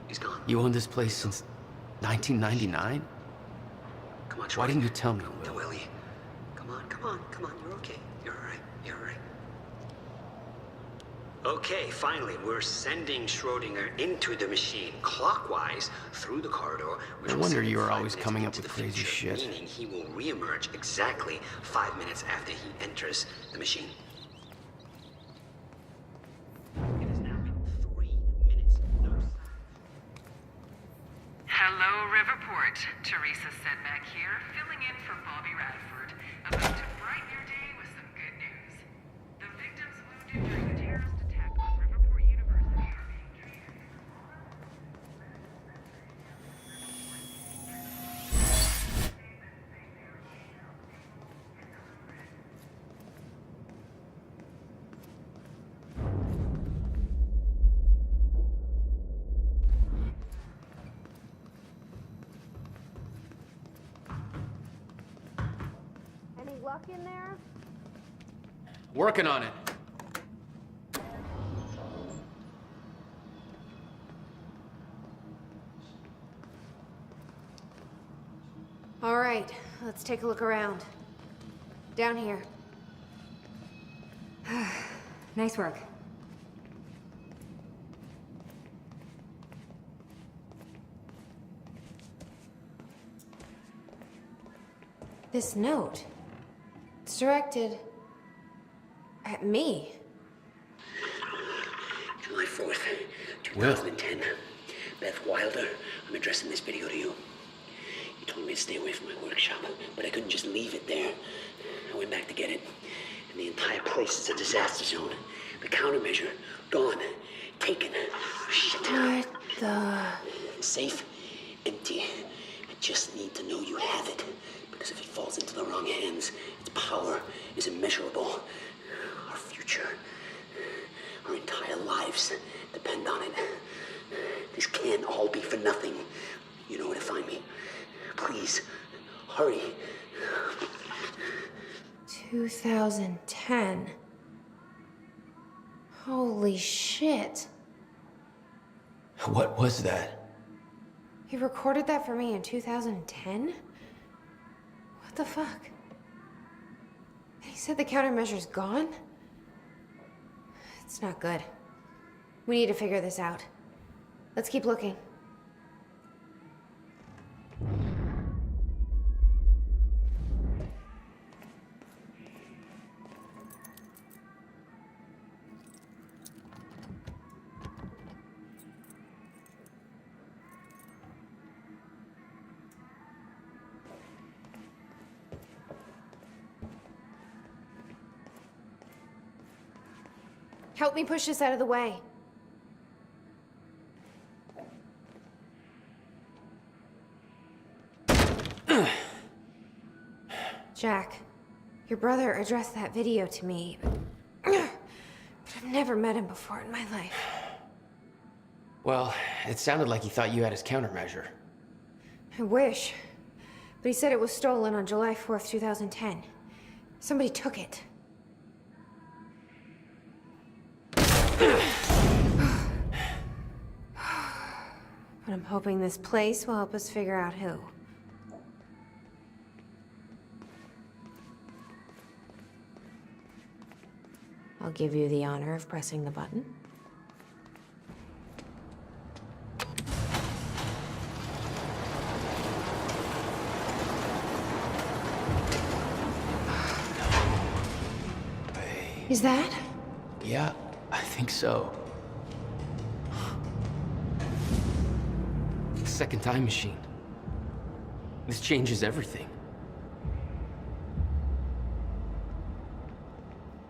he's gone. You owned this place since 1999? Come on, Why didn't you tell me, Will? Will? Willie. Come on, you're okay. You're alright, Okay, finally, we're sending Schrodinger into the machine, clockwise, through the corridor. Which No will wonder send you him were 5 always minutes coming up into with the crazy future, shit. Meaning he will reemerge exactly 5 minutes after he enters the machine. It has now been 3 minutes, no sound. Hello, Riverport. Teresa Sedmak here, filling in for Bobby Radford, about to brighten your day with some good news. The victims wounded during the terrorist attack on Riverport University are being treated. Any luck in there? Working on it. All right, let's take a look around. Down here. Nice work. This note. It's directed at me. July 4th, 2010. Beth Wilder, I'm addressing this video to you. You told me to stay away from my workshop, but I couldn't just leave it there. I went back to get it, and the entire place is a disaster zone. The countermeasure, gone, taken. Shit. What the... Safe, empty. I just need to know you have it, because if it falls into the wrong hands, its power is immeasurable. Our future, our entire lives depend on it. This can't all be for nothing. You know where to find me. Please, hurry. 2010. Holy shit. What was that? He recorded that for me in 2010? What the fuck? And he said the countermeasure's gone? It's not good. We need to figure this out. Let's keep looking. Help me push this out of the way. Jack, your brother addressed that video to me, but I've never met him before in my life. Well, it sounded like he thought you had his countermeasure. I wish. But he said it was stolen on July 4th, 2010. Somebody took it. But I'm hoping this place will help us figure out who. I'll give you the honor of pressing the button. Is that? Yeah, I think so. Second time machine. This changes everything.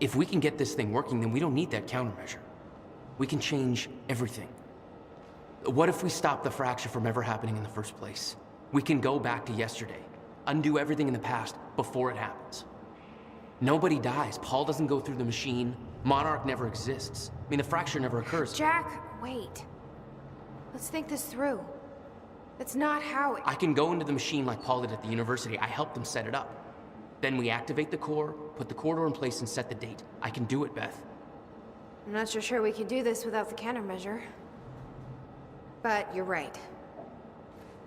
If we can get this thing working, then we don't need that countermeasure. We can change everything. What if we stop the fracture from ever happening in the first place? We can go back to yesterday, undo everything in the past before it happens. Nobody dies. Paul doesn't go through the machine. Monarch never exists. I mean, the fracture never occurs. Jack, wait. Let's think this through. That's not how it... I can go into the machine like Paul did at the university. I helped them set it up. Then we activate the core, put the corridor in place, and set the date. I can do it, Beth. I'm not so sure we could do this without the countermeasure. But you're right.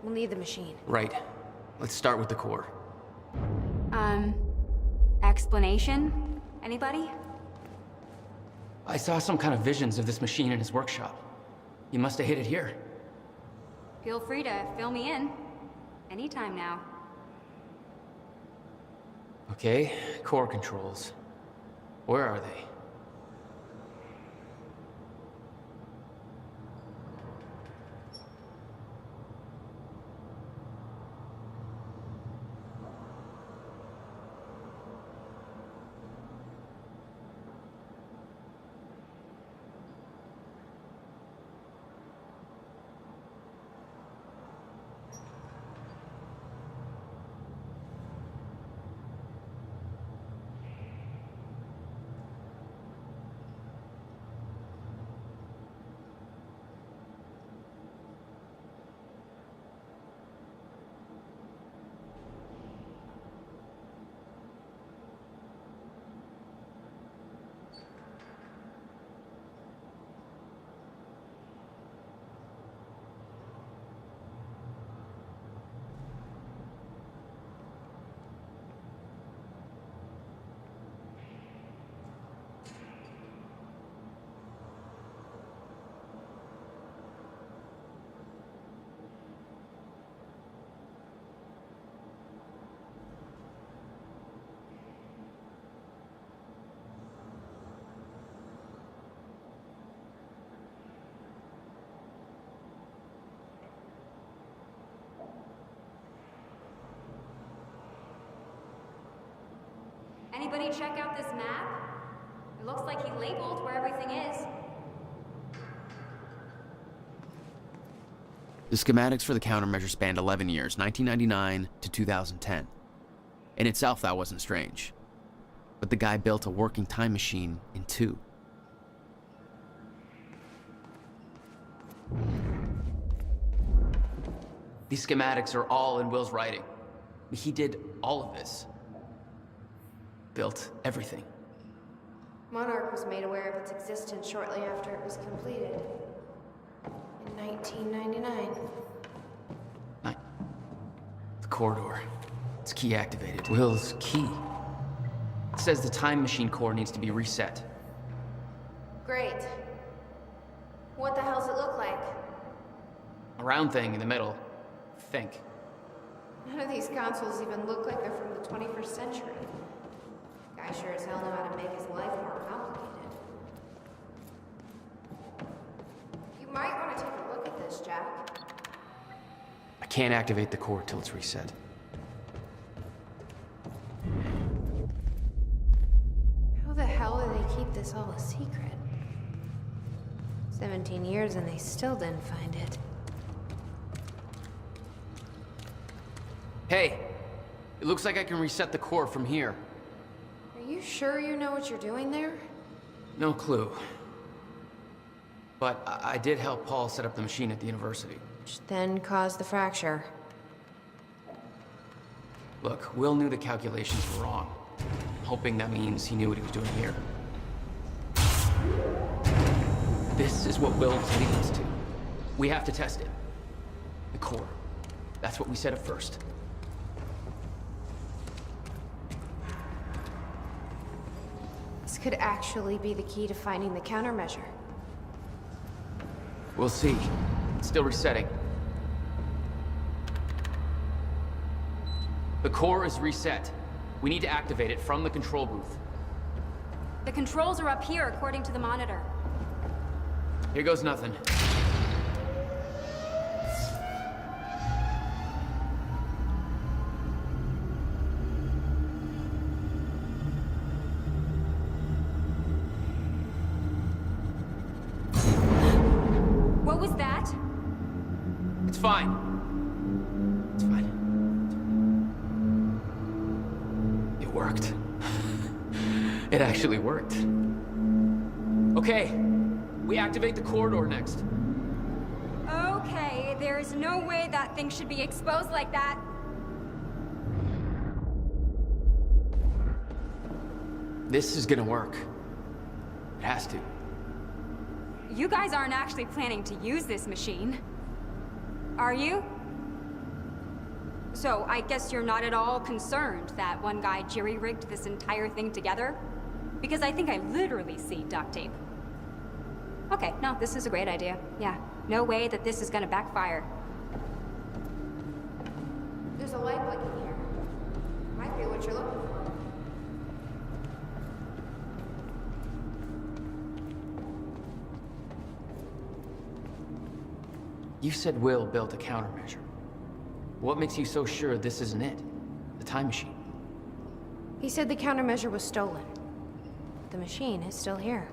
We'll need the machine. Right. Let's start with the core. Explanation? Anybody? I saw some kind of visions of this machine in his workshop. You must have hid it here. Feel free to fill me in. Anytime now. Okay, core controls. Where are they? Anybody check out this map? It looks like he labeled where everything is. The schematics for the countermeasure spanned 11 years, 1999 to 2010. In itself, that wasn't strange. But the guy built a working time machine in 2. These schematics are all in Will's writing. He did all of this. Built everything. Monarch was made aware of its existence shortly after it was completed. In 1999. The corridor. It's key activated. Will's key. It says the time machine core needs to be reset. Great. What the hell's it look like? A round thing in the middle. Think. None of these consoles even look like they're from the 21st century. Guy sure as hell know how to make his life more complicated. You might want to take a look at this, Jack. I can't activate the core till it's reset. How the hell do they keep this all a secret? 17 years and they still didn't find it. Hey! It looks like I can reset the core from here. Are you sure you know what you're doing there? No clue. But I did help Paul set up the machine at the university. Which then caused the fracture. Look, Will knew the calculations were wrong. Hoping that means he knew what he was doing here. This is what Will was leading us to. We have to test it. The core. That's what we set up first. This could actually be the key to finding the countermeasure. We'll see. It's still resetting. The core is reset. We need to activate it from the control booth. The controls are up here, according to the monitor. Here goes nothing. fine. It's fine. It worked. It actually worked. Okay, we activate the corridor next. Okay, there's no way that thing should be exposed like that. This is gonna work. It has to. You guys aren't actually planning to use this machine, are you? So I guess you're not at all concerned that one guy jerry-rigged this entire thing together? Because I think I literally see duct tape. Okay, no, this is a great idea. Yeah, no way that this is gonna backfire. There's a light blinking here. Might be what you're looking for. You said Will built a countermeasure. What makes you so sure this isn't it? The time machine? He said the countermeasure was stolen. The machine is still here.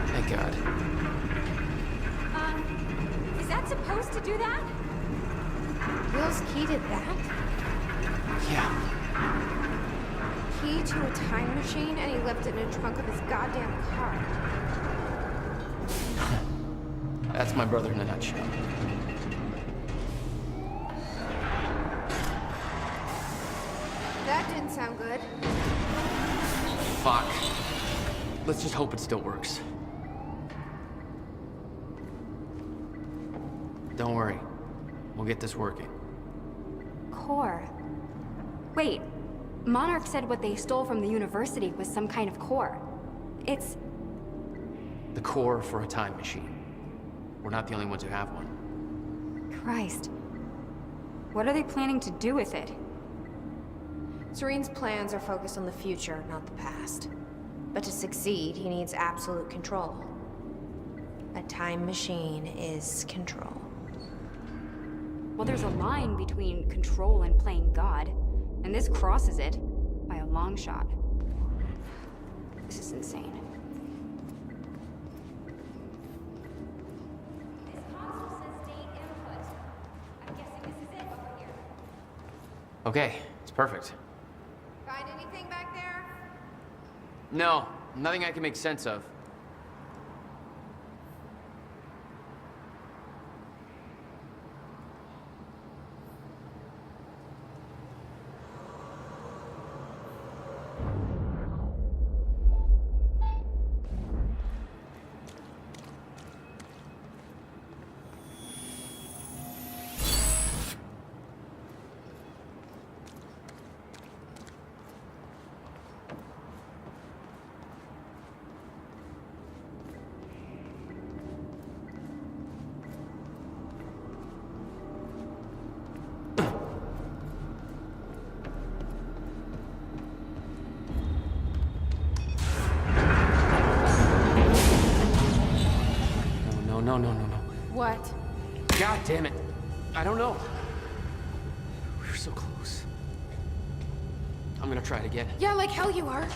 Thank God. Is that supposed to do that? Will's key did that? Yeah. Key to a time machine, and he left it in the trunk of his goddamn car. That's my brother in a nutshell. That didn't sound good. Fuck. Let's just hope it still works. Don't worry. We'll get this working. Core. Wait, Monarch said what they stole from the university was some kind of core. It's... The core for a time machine. We're not the only ones who have one. Christ. What are they planning to do with it? Serene's plans are focused on the future, not the past. But to succeed, he needs absolute control. A time machine is control. Well, there's a line between control and playing God, and this crosses it by a long shot. This is insane. This console says date input. I'm guessing this is it over here. Okay, it's perfect. Find anything back there? No, nothing I can make sense of. No. What? God damn it. I don't know. We were so close. I'm gonna try it again. Yeah, like hell you are.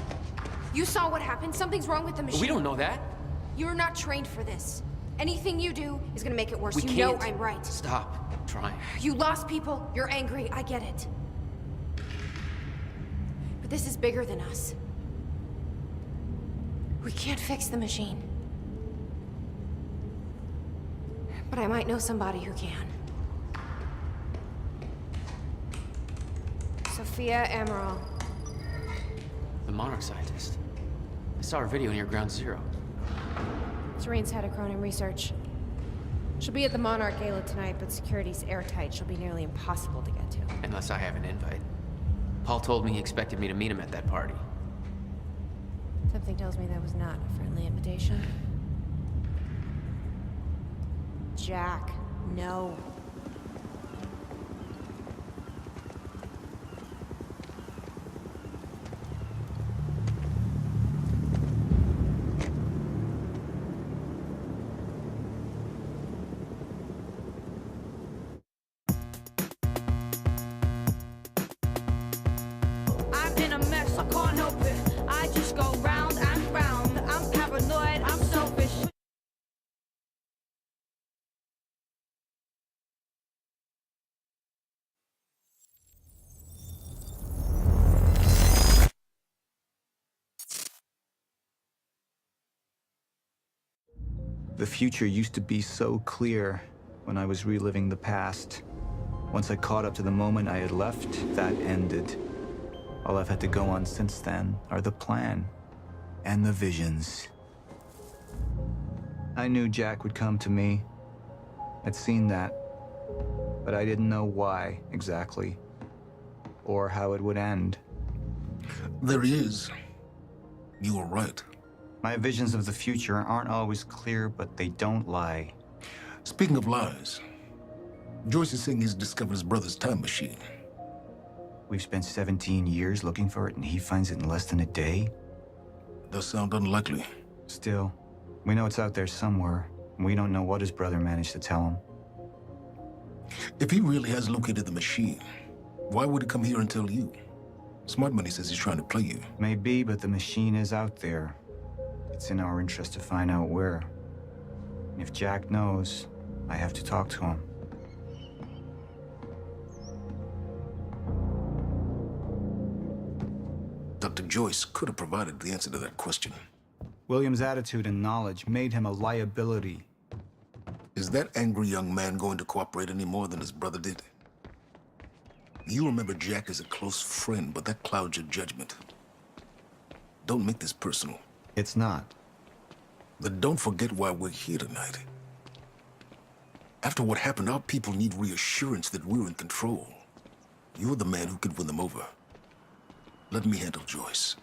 You saw what happened. Something's wrong with the machine. We don't know that. You're not trained for this. Anything you do is gonna make it worse. We You can't. know I'm right. Stop trying. You lost people. You're angry. I get it. But this is bigger than us. We can't fix the machine. But I might know somebody who can. Sophia Amaral. The Monarch scientist. I saw her video near Ground Zero. Serene's head of Cronin Research. She'll be at the Monarch Gala tonight, but security's airtight. She'll be nearly impossible to get to. Unless I have an invite. Paul told me he expected me to meet him at that party. Something tells me that was not a friendly invitation. Jack, no. I can't help it. I just go round and round. I'm paranoid, I'm selfish. The future used to be so clear when I was reliving the past. Once I caught up to the moment I had left, that ended. All I've had to go on since then are the plan and the visions. I knew Jack would come to me. I'd seen that, but I didn't know why exactly, or how it would end. There he is. You were right. My visions of the future aren't always clear, but they don't lie. Speaking of lies, Joyce is saying he's discovered his brother's time machine. We've spent 17 years looking for it, and he finds it in less than a day? Does sound unlikely. Still, we know it's out there somewhere, and we don't know what his brother managed to tell him. If he really has located the machine, why would he come here and tell you? Smart Money says he's trying to play you. Maybe, but the machine is out there. It's in our interest to find out where. And if Jack knows, I have to talk to him. Dr. Joyce could have provided the answer to that question. William's attitude and knowledge made him a liability. Is that angry young man going to cooperate any more than his brother did? You remember Jack as a close friend, but that clouds your judgment. Don't make this personal. It's not. Then don't forget why we're here tonight. After what happened, our people need reassurance that we're in control. You're the man who can win them over. Let me handle Joyce,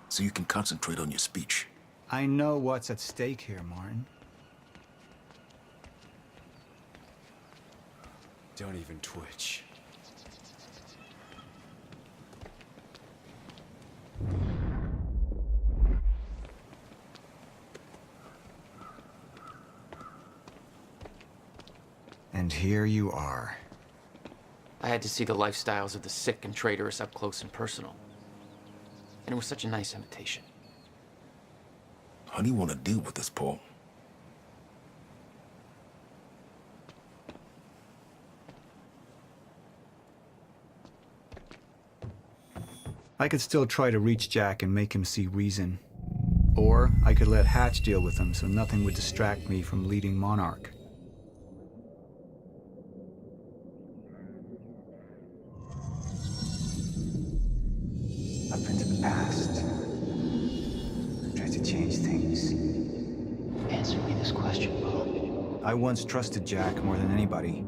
so you can concentrate on your speech. I know what's at stake here, Martin. Don't even twitch. And here you are. I had to see the lifestyles of the sick and traitorous up close and personal. And it was such a nice invitation. How do you want to deal with this, Paul? I could still try to reach Jack and make him see reason. Or I could let Hatch deal with him so nothing would distract me from leading Monarch. Up into the past. Tried to change things. Answer me this question, Paul. I once trusted Jack more than anybody.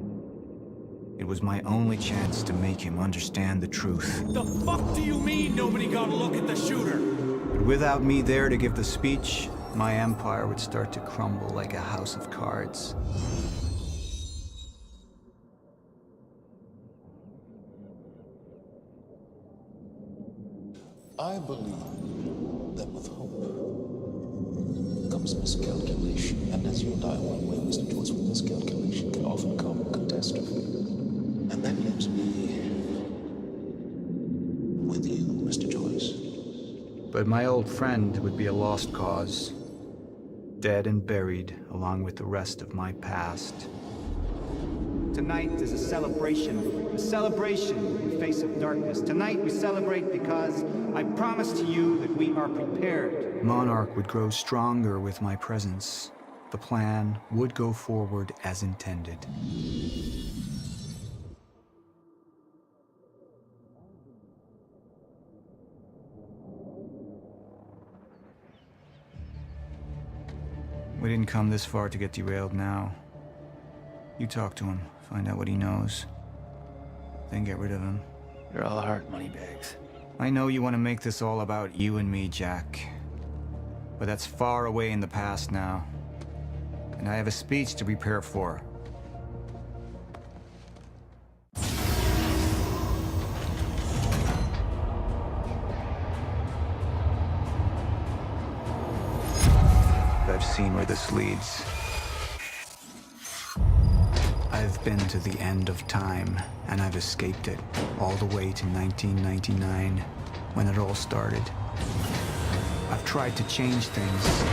It was my only chance to make him understand the truth. The fuck do you mean nobody got a look at the shooter? But without me there to give the speech, my empire would start to crumble like a house of cards. I believe that with hope comes miscalculation, and as you and I well know, Mr. Joyce, with miscalculation can often come catastrophe. And that leaves me with you, Mr. Joyce. But my old friend would be a lost cause, dead and buried along with the rest of my past. Tonight is a celebration in the face of darkness. Tonight we celebrate because I promise to you that we are prepared. Monarch would grow stronger with my presence. The plan would go forward as intended. We didn't come this far to get derailed now. You talk to him, find out what he knows, then get rid of him. You're all heart, Moneybags. I know you want to make this all about you and me, Jack. But that's far away in the past now. And I have a speech to prepare for. I've seen where this leads. I've been to the end of time, and I've escaped it, all the way to 1999. when it all started. I've tried to change things,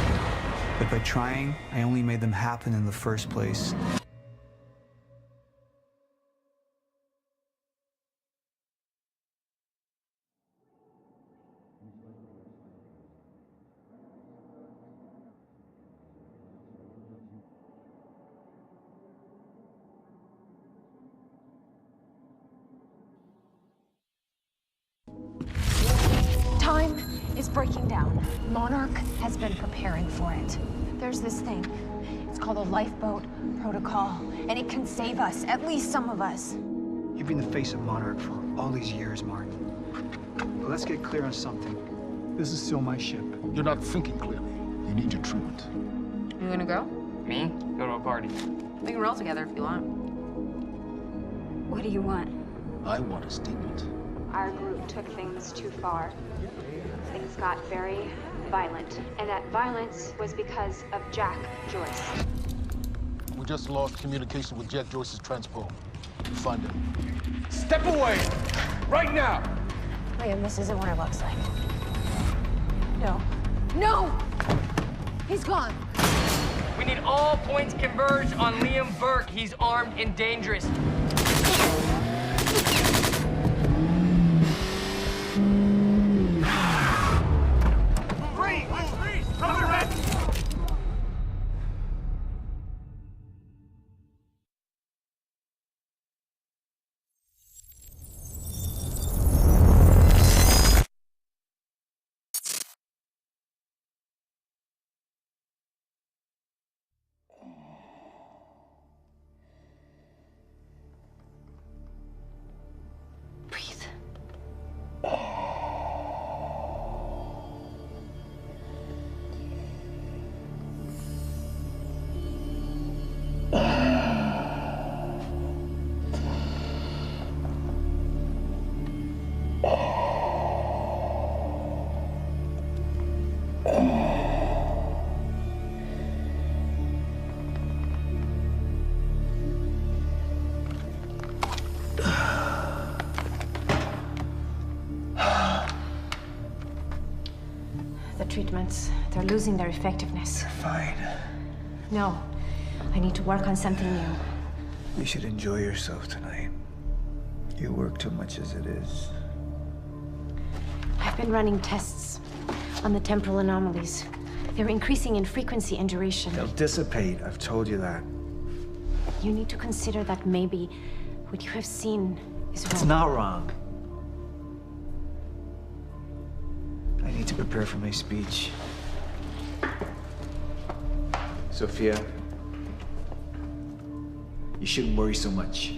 but by trying, I only made them happen in the first place. Time is breaking down. Monarch has been preparing for it. There's this thing. It's called a lifeboat protocol, and it can save us, at least some of us. You've been the face of Monarch for all these years, Martin. But let's get clear on something. This is still my ship. You're not thinking clearly. You need your treatment. You gonna go? Me? Go to a party. We can roll together if you want. What do you want? I want a statement. Our group took things too far. Things got very violent. And that violence was because of Jack Joyce. We just lost communication with Jack Joyce's transport. Find him. Step away! Right now! Liam, this isn't what it looks like. No. No! He's gone. We need all points converged on Liam Burke. He's armed and dangerous. The treatments, they're losing their effectiveness. Fine. No, I need to work on something new. You should enjoy yourself tonight. You work too much as it is. I've been running tests on the temporal anomalies. They're increasing in frequency and duration. They'll dissipate, I've told you that. You need to consider that maybe what you have seen is wrong. It's not wrong. I need to prepare for my speech. Sophia, you shouldn't worry so much.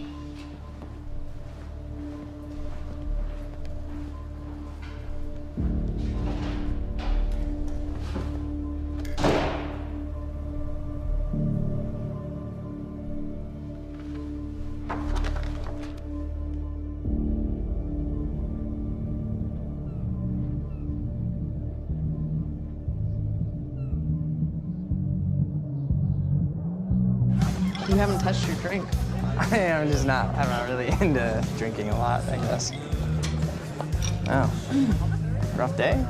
You haven't touched your drink. I'm not really into drinking a lot, I guess. Oh. Rough day?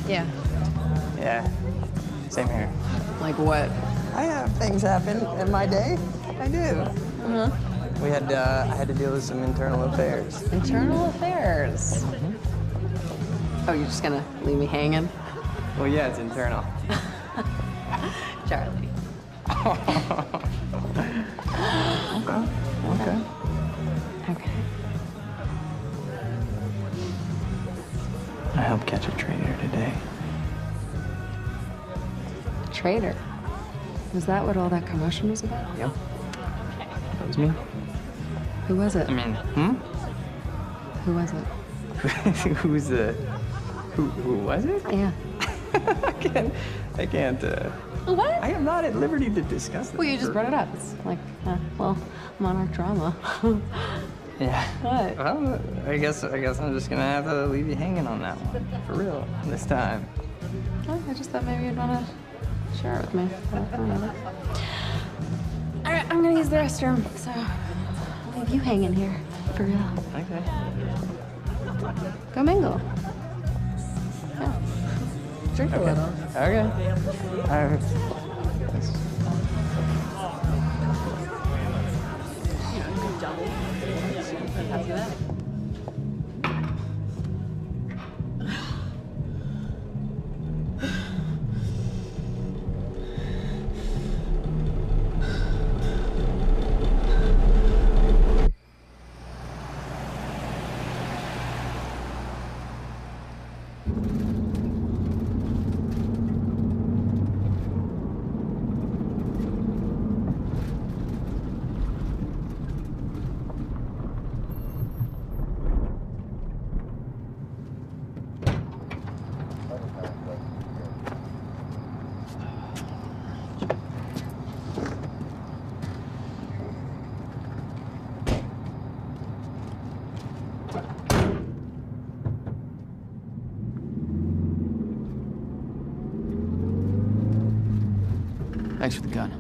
Yeah. Yeah. Same here. Like what? I have things happen in my day. I do. Uh-huh. I had to deal with some internal affairs. Internal affairs? Mm-hmm. Oh, you're just gonna leave me hanging? Well, yeah, it's internal. Charlie. Okay. I helped catch a traitor today. Traitor? Was that what all that commotion was about? Yep. That was me. Who was it? I mean, Who was it? Who was it? Yeah. I can't, What? I am not at liberty to discuss this. Well, you just brought it up. It's like, Monarch drama. Yeah. What? Well, I guess I'm just gonna have to leave you hanging on that one. For real, this time. Oh, I just thought maybe you'd want to share it with me. All right, I'm gonna use the restroom, so I'll leave you hanging here. For real. Okay. Go mingle. Yeah. Drink a little. Okay. Thanks for the gun.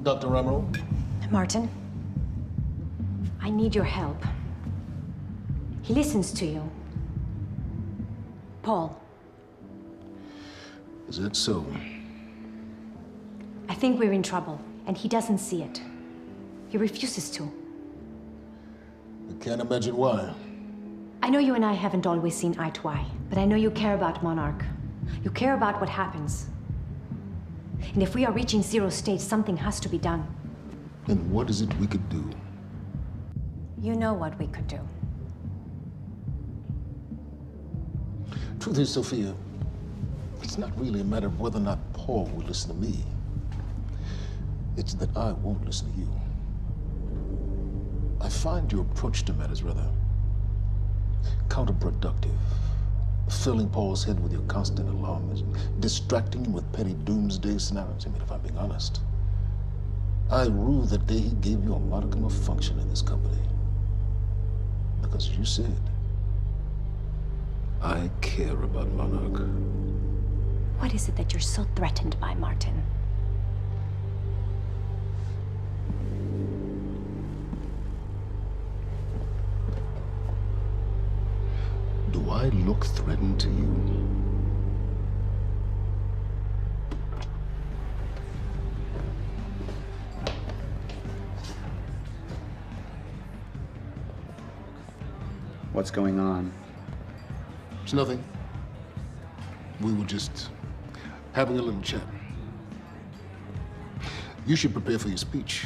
Dr. Emerald? Martin, I need your help. He listens to you. Paul. Is that so? I think we're in trouble, and he doesn't see it. He refuses to. I can't imagine why. I know you and I haven't always seen eye to eye, but I know you care about Monarch. You care about what happens. And if we are reaching zero state, something has to be done. And what is it we could do? You know what we could do. Truth is, Sophia, it's not really a matter of whether or not Paul will listen to me. It's that I won't listen to you. I find your approach to matters rather counterproductive. Filling Paul's head with your constant alarmism, distracting him with petty doomsday scenarios. I mean, if I'm being honest, I rue the day he gave you a modicum of function in this company. Because as you said, I care about Monarch. What is it that you're so threatened by, Martin? Do I look threatened to you? What's going on? It's nothing. We were just having a little chat. You should prepare for your speech.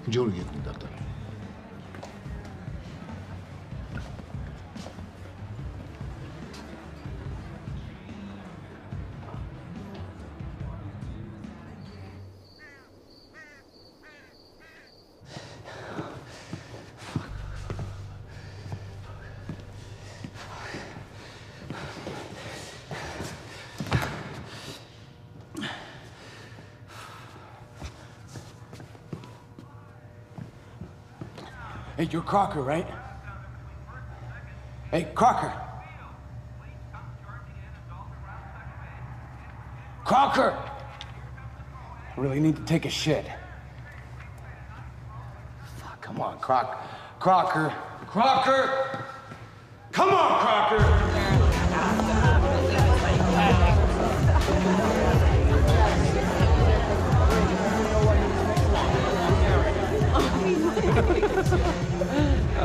Enjoy the evening, Doctor. Hey, you're Crocker, right? Hey, Crocker! Crocker! I really need to take a shit. Fuck, come on, Crocker. Crocker! Crocker! Come on, Crocker!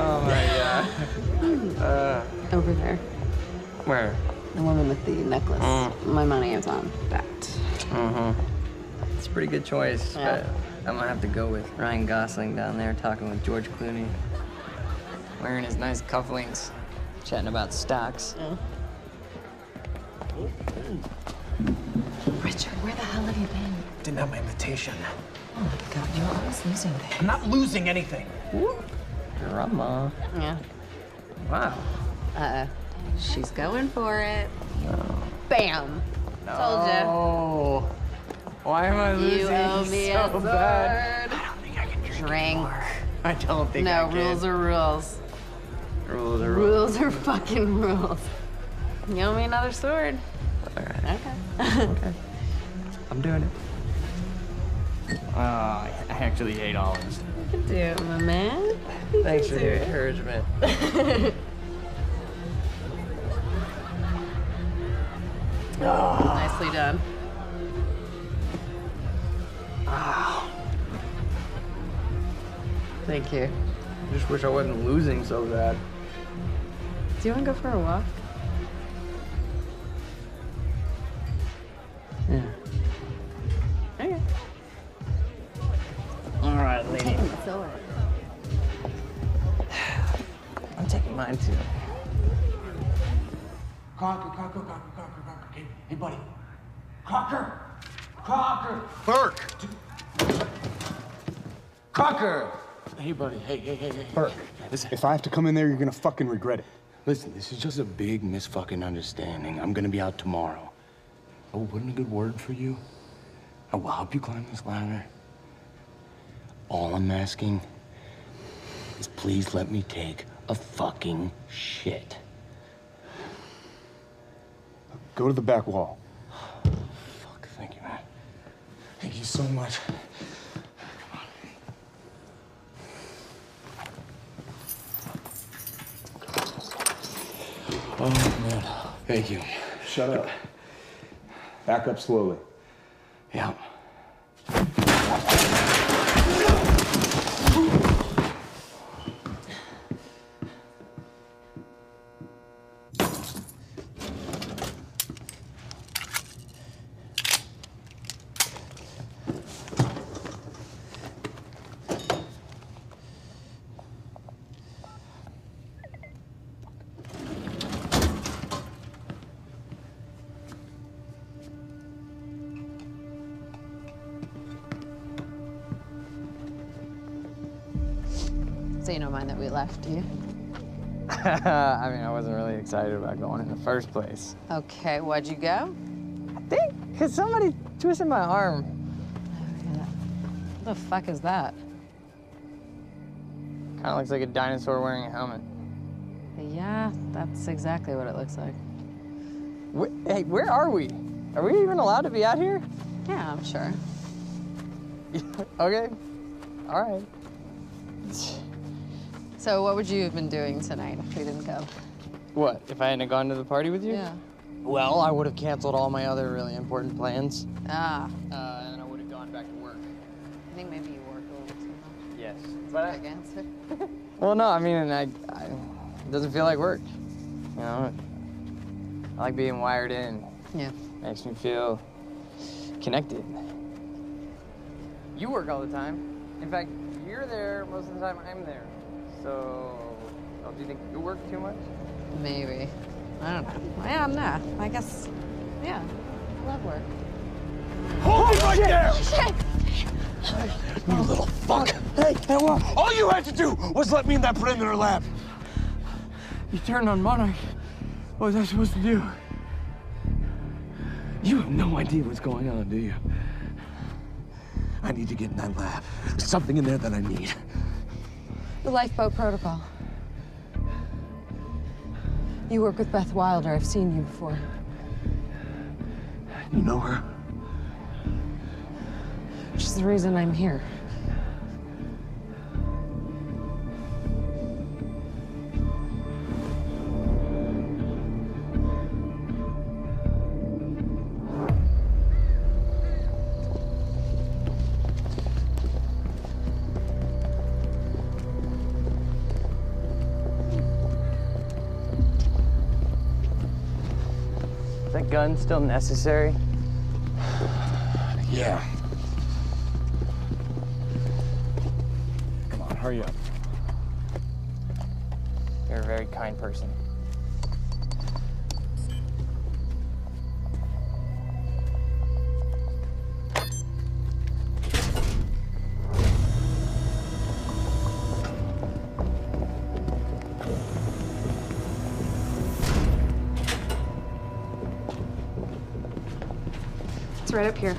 Oh my god. Over there. Where? The woman with the necklace. My money is on that. It's a pretty good choice, Yeah. but I'm gonna have to go with Ryan Gosling down there talking with George Clooney. Wearing his nice cufflinks, chatting about stocks. Richard, where the hell have you been? Didn't have my invitation. Oh my god, you're always losing things. I'm not losing anything. Drama. Yeah. Wow. She's going for it. No. Bam! Told ya. Oh. Why am I losing You owe me so a sword. bad? I don't think I can drink Drink. anymore. I don't think No, I can. rules are rules. Rules are rules. Rules are fucking rules. You owe me another sword. All right. Okay. Okay. I'm doing it. I actually hate olives. You can do it, my man. You Thanks can for do the it. encouragement. Nicely done. Thank you. I just wish I wasn't losing so bad. Do you want to go for a walk? Yeah. Okay. All right, lady. Sword. I'm taking mine too. Crocker. Hey, buddy. Crocker. Burke! Crocker. Hey, buddy. Hey. Burke, listen, if I have to come in there, you're gonna fucking regret it. Listen, this is just a big misfucking understanding. I'm gonna be out tomorrow. I will put in a good word for you. I will help you climb this ladder. All I'm asking is please let me take a fucking shit. Go to the back wall. Fuck, thank you, man. Thank you so much. Oh, man. Thank you. Shut up. Back up slowly. Yeah. So you don't mind that we left, do you? I mean, I wasn't really excited about going in the first place. Okay, why'd you go? I think because somebody twisted my arm. What the fuck is that? Kind of looks like a dinosaur wearing a helmet. Yeah, that's exactly what it looks like. Hey, where are we? Are we even allowed to be out here? Yeah, I'm sure. Okay. All right. So what would you have been doing tonight if we didn't go? What, if I hadn't gone to the party with you? Yeah. Well, I would have canceled all my other really important plans. Ah. And I would have gone back to work. I think maybe you work a little too much. Yes. But Against it. well, no, I mean, it doesn't feel like work. You know, I like being wired in. Yeah. Makes me feel connected. You work all the time. In fact, you're there most of the time I'm there. So, do you think you work too much? Maybe. I don't know. Yeah, no. I guess, yeah. I love work. Hold it right there! Shit! You little fuck. Hey, all you had to do was let me in that perimeter lab. You turned on Monarch. What was I supposed to do? You have no idea what's going on, do you? I need to get in that lab. There's something in there that I need. The lifeboat protocol. You work with Beth Wilder. I've seen you before. You know her? She's the reason I'm here. Is that gun still necessary? Yeah. Come on, hurry up. You're a very kind person. It's right up here.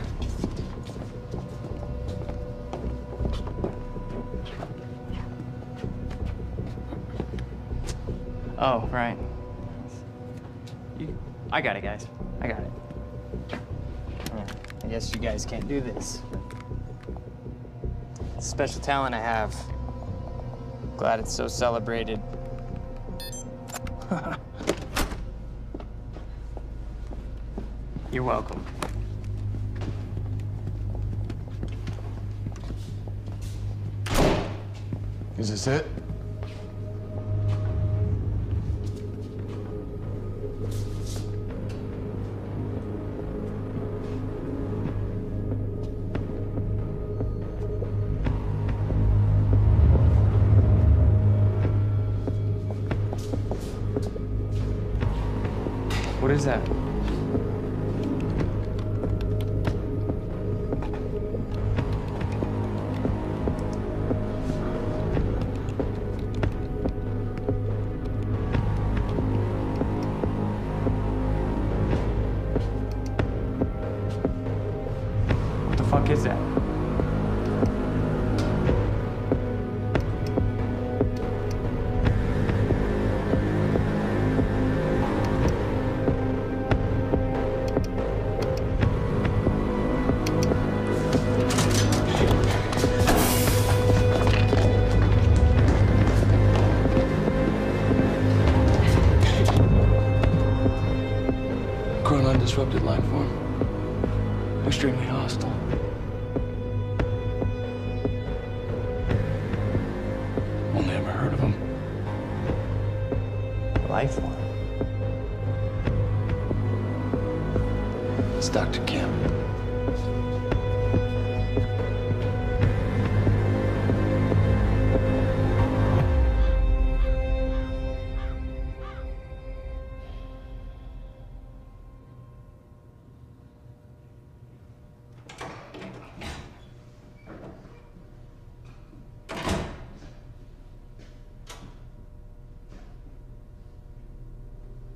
Oh, right. I got it, guys. I got it. Yeah, I guess you guys can't do this. It's a special talent I have. Glad it's so celebrated. You're welcome. Is this it? What is that? What the fuck is that? Disrupted life form. Extremely hostile. Only ever heard of him. Life form? It's Dr. Kim.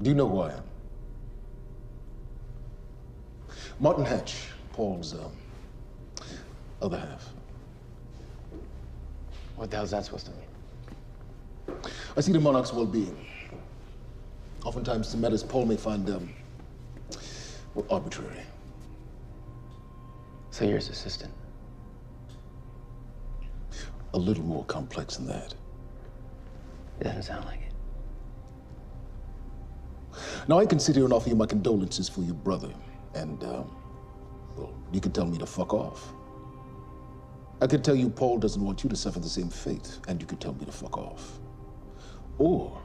Do you know who I am? Martin Hatch, Paul's other half. What the hell's that supposed to mean? I see the Monarch's well-being. Oftentimes, the matters Paul may find well, arbitrary. So you're his assistant? A little more complex than that. It doesn't sound like it. Now, I can sit here and offer you my condolences for your brother, and, well, you can tell me to fuck off. I could tell you Paul doesn't want you to suffer the same fate, and you could tell me to fuck off. Or,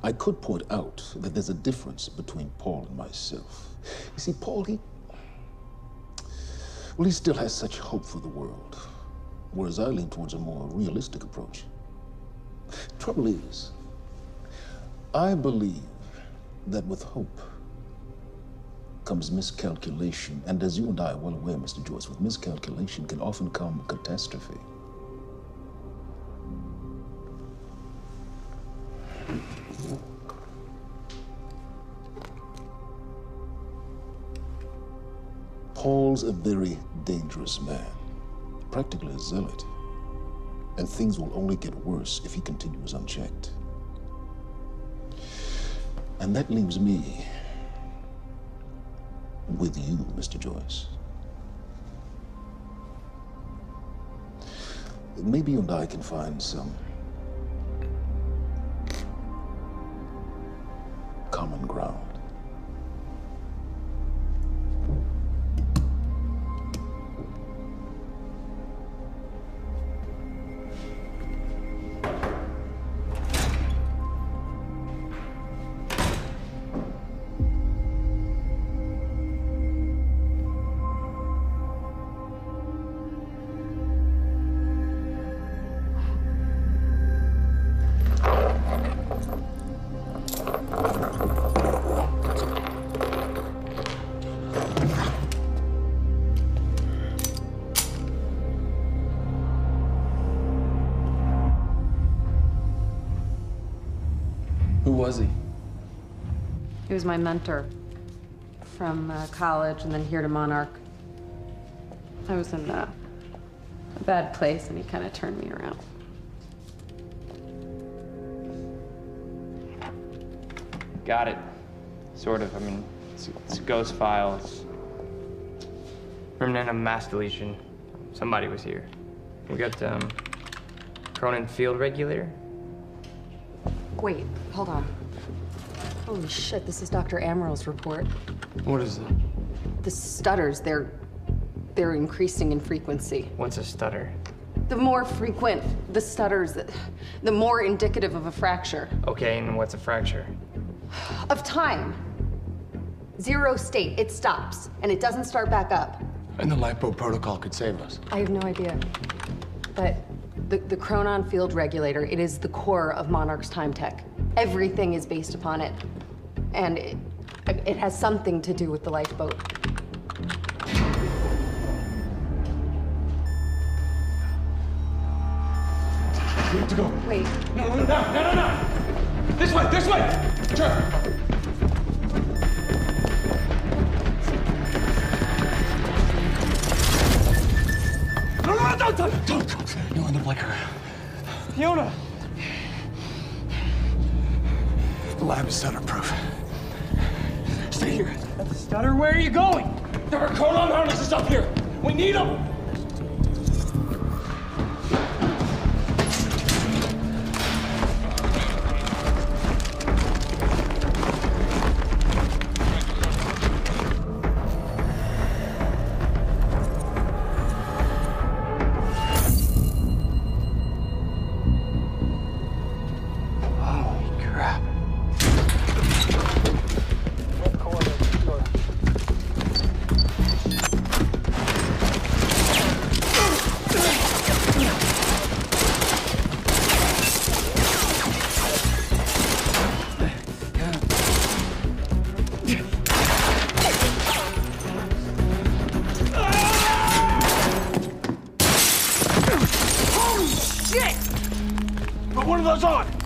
I could point out that there's a difference between Paul and myself. You see, Paul, he still has such hope for the world, whereas I lean towards a more realistic approach. Trouble is, I believe that with hope comes miscalculation, and as you and I are well aware, Mr. Joyce, with miscalculation can often come catastrophe. Paul's a very dangerous man, practically a zealot, and things will only get worse if he continues unchecked. And that leaves me with you, Mr. Joyce. Maybe you and I can find some common ground. Who was he? He was my mentor from college and then here to Monarch. I was in a bad place and he kind of turned me around. Got it. Sort of. I mean, it's a ghost file. It's remnant of mass deletion. Somebody was here. We got, Cronin Field Regulator. Wait, hold on. Holy shit, this is Dr. Amaril's report. What is it? The stutters, they're increasing in frequency. What's a stutter? The more frequent the stutters, the more indicative of a fracture. Okay, and what's a fracture? Of time. Zero state, it stops, and it doesn't start back up. And the LiPo protocol could save us. I have no idea. But the Chronon Field Regulator, it is the core of Monarch's time tech. Everything is based upon it. And it has something to do with the lifeboat. We have to go. Wait. No. This way. Sure. No, don't. You'll end up like her. Fiona! The lab is stutter-proof. Stay here. Stutter, where are you going? There are Chronon harnesses up here. We need them. Put one of those on!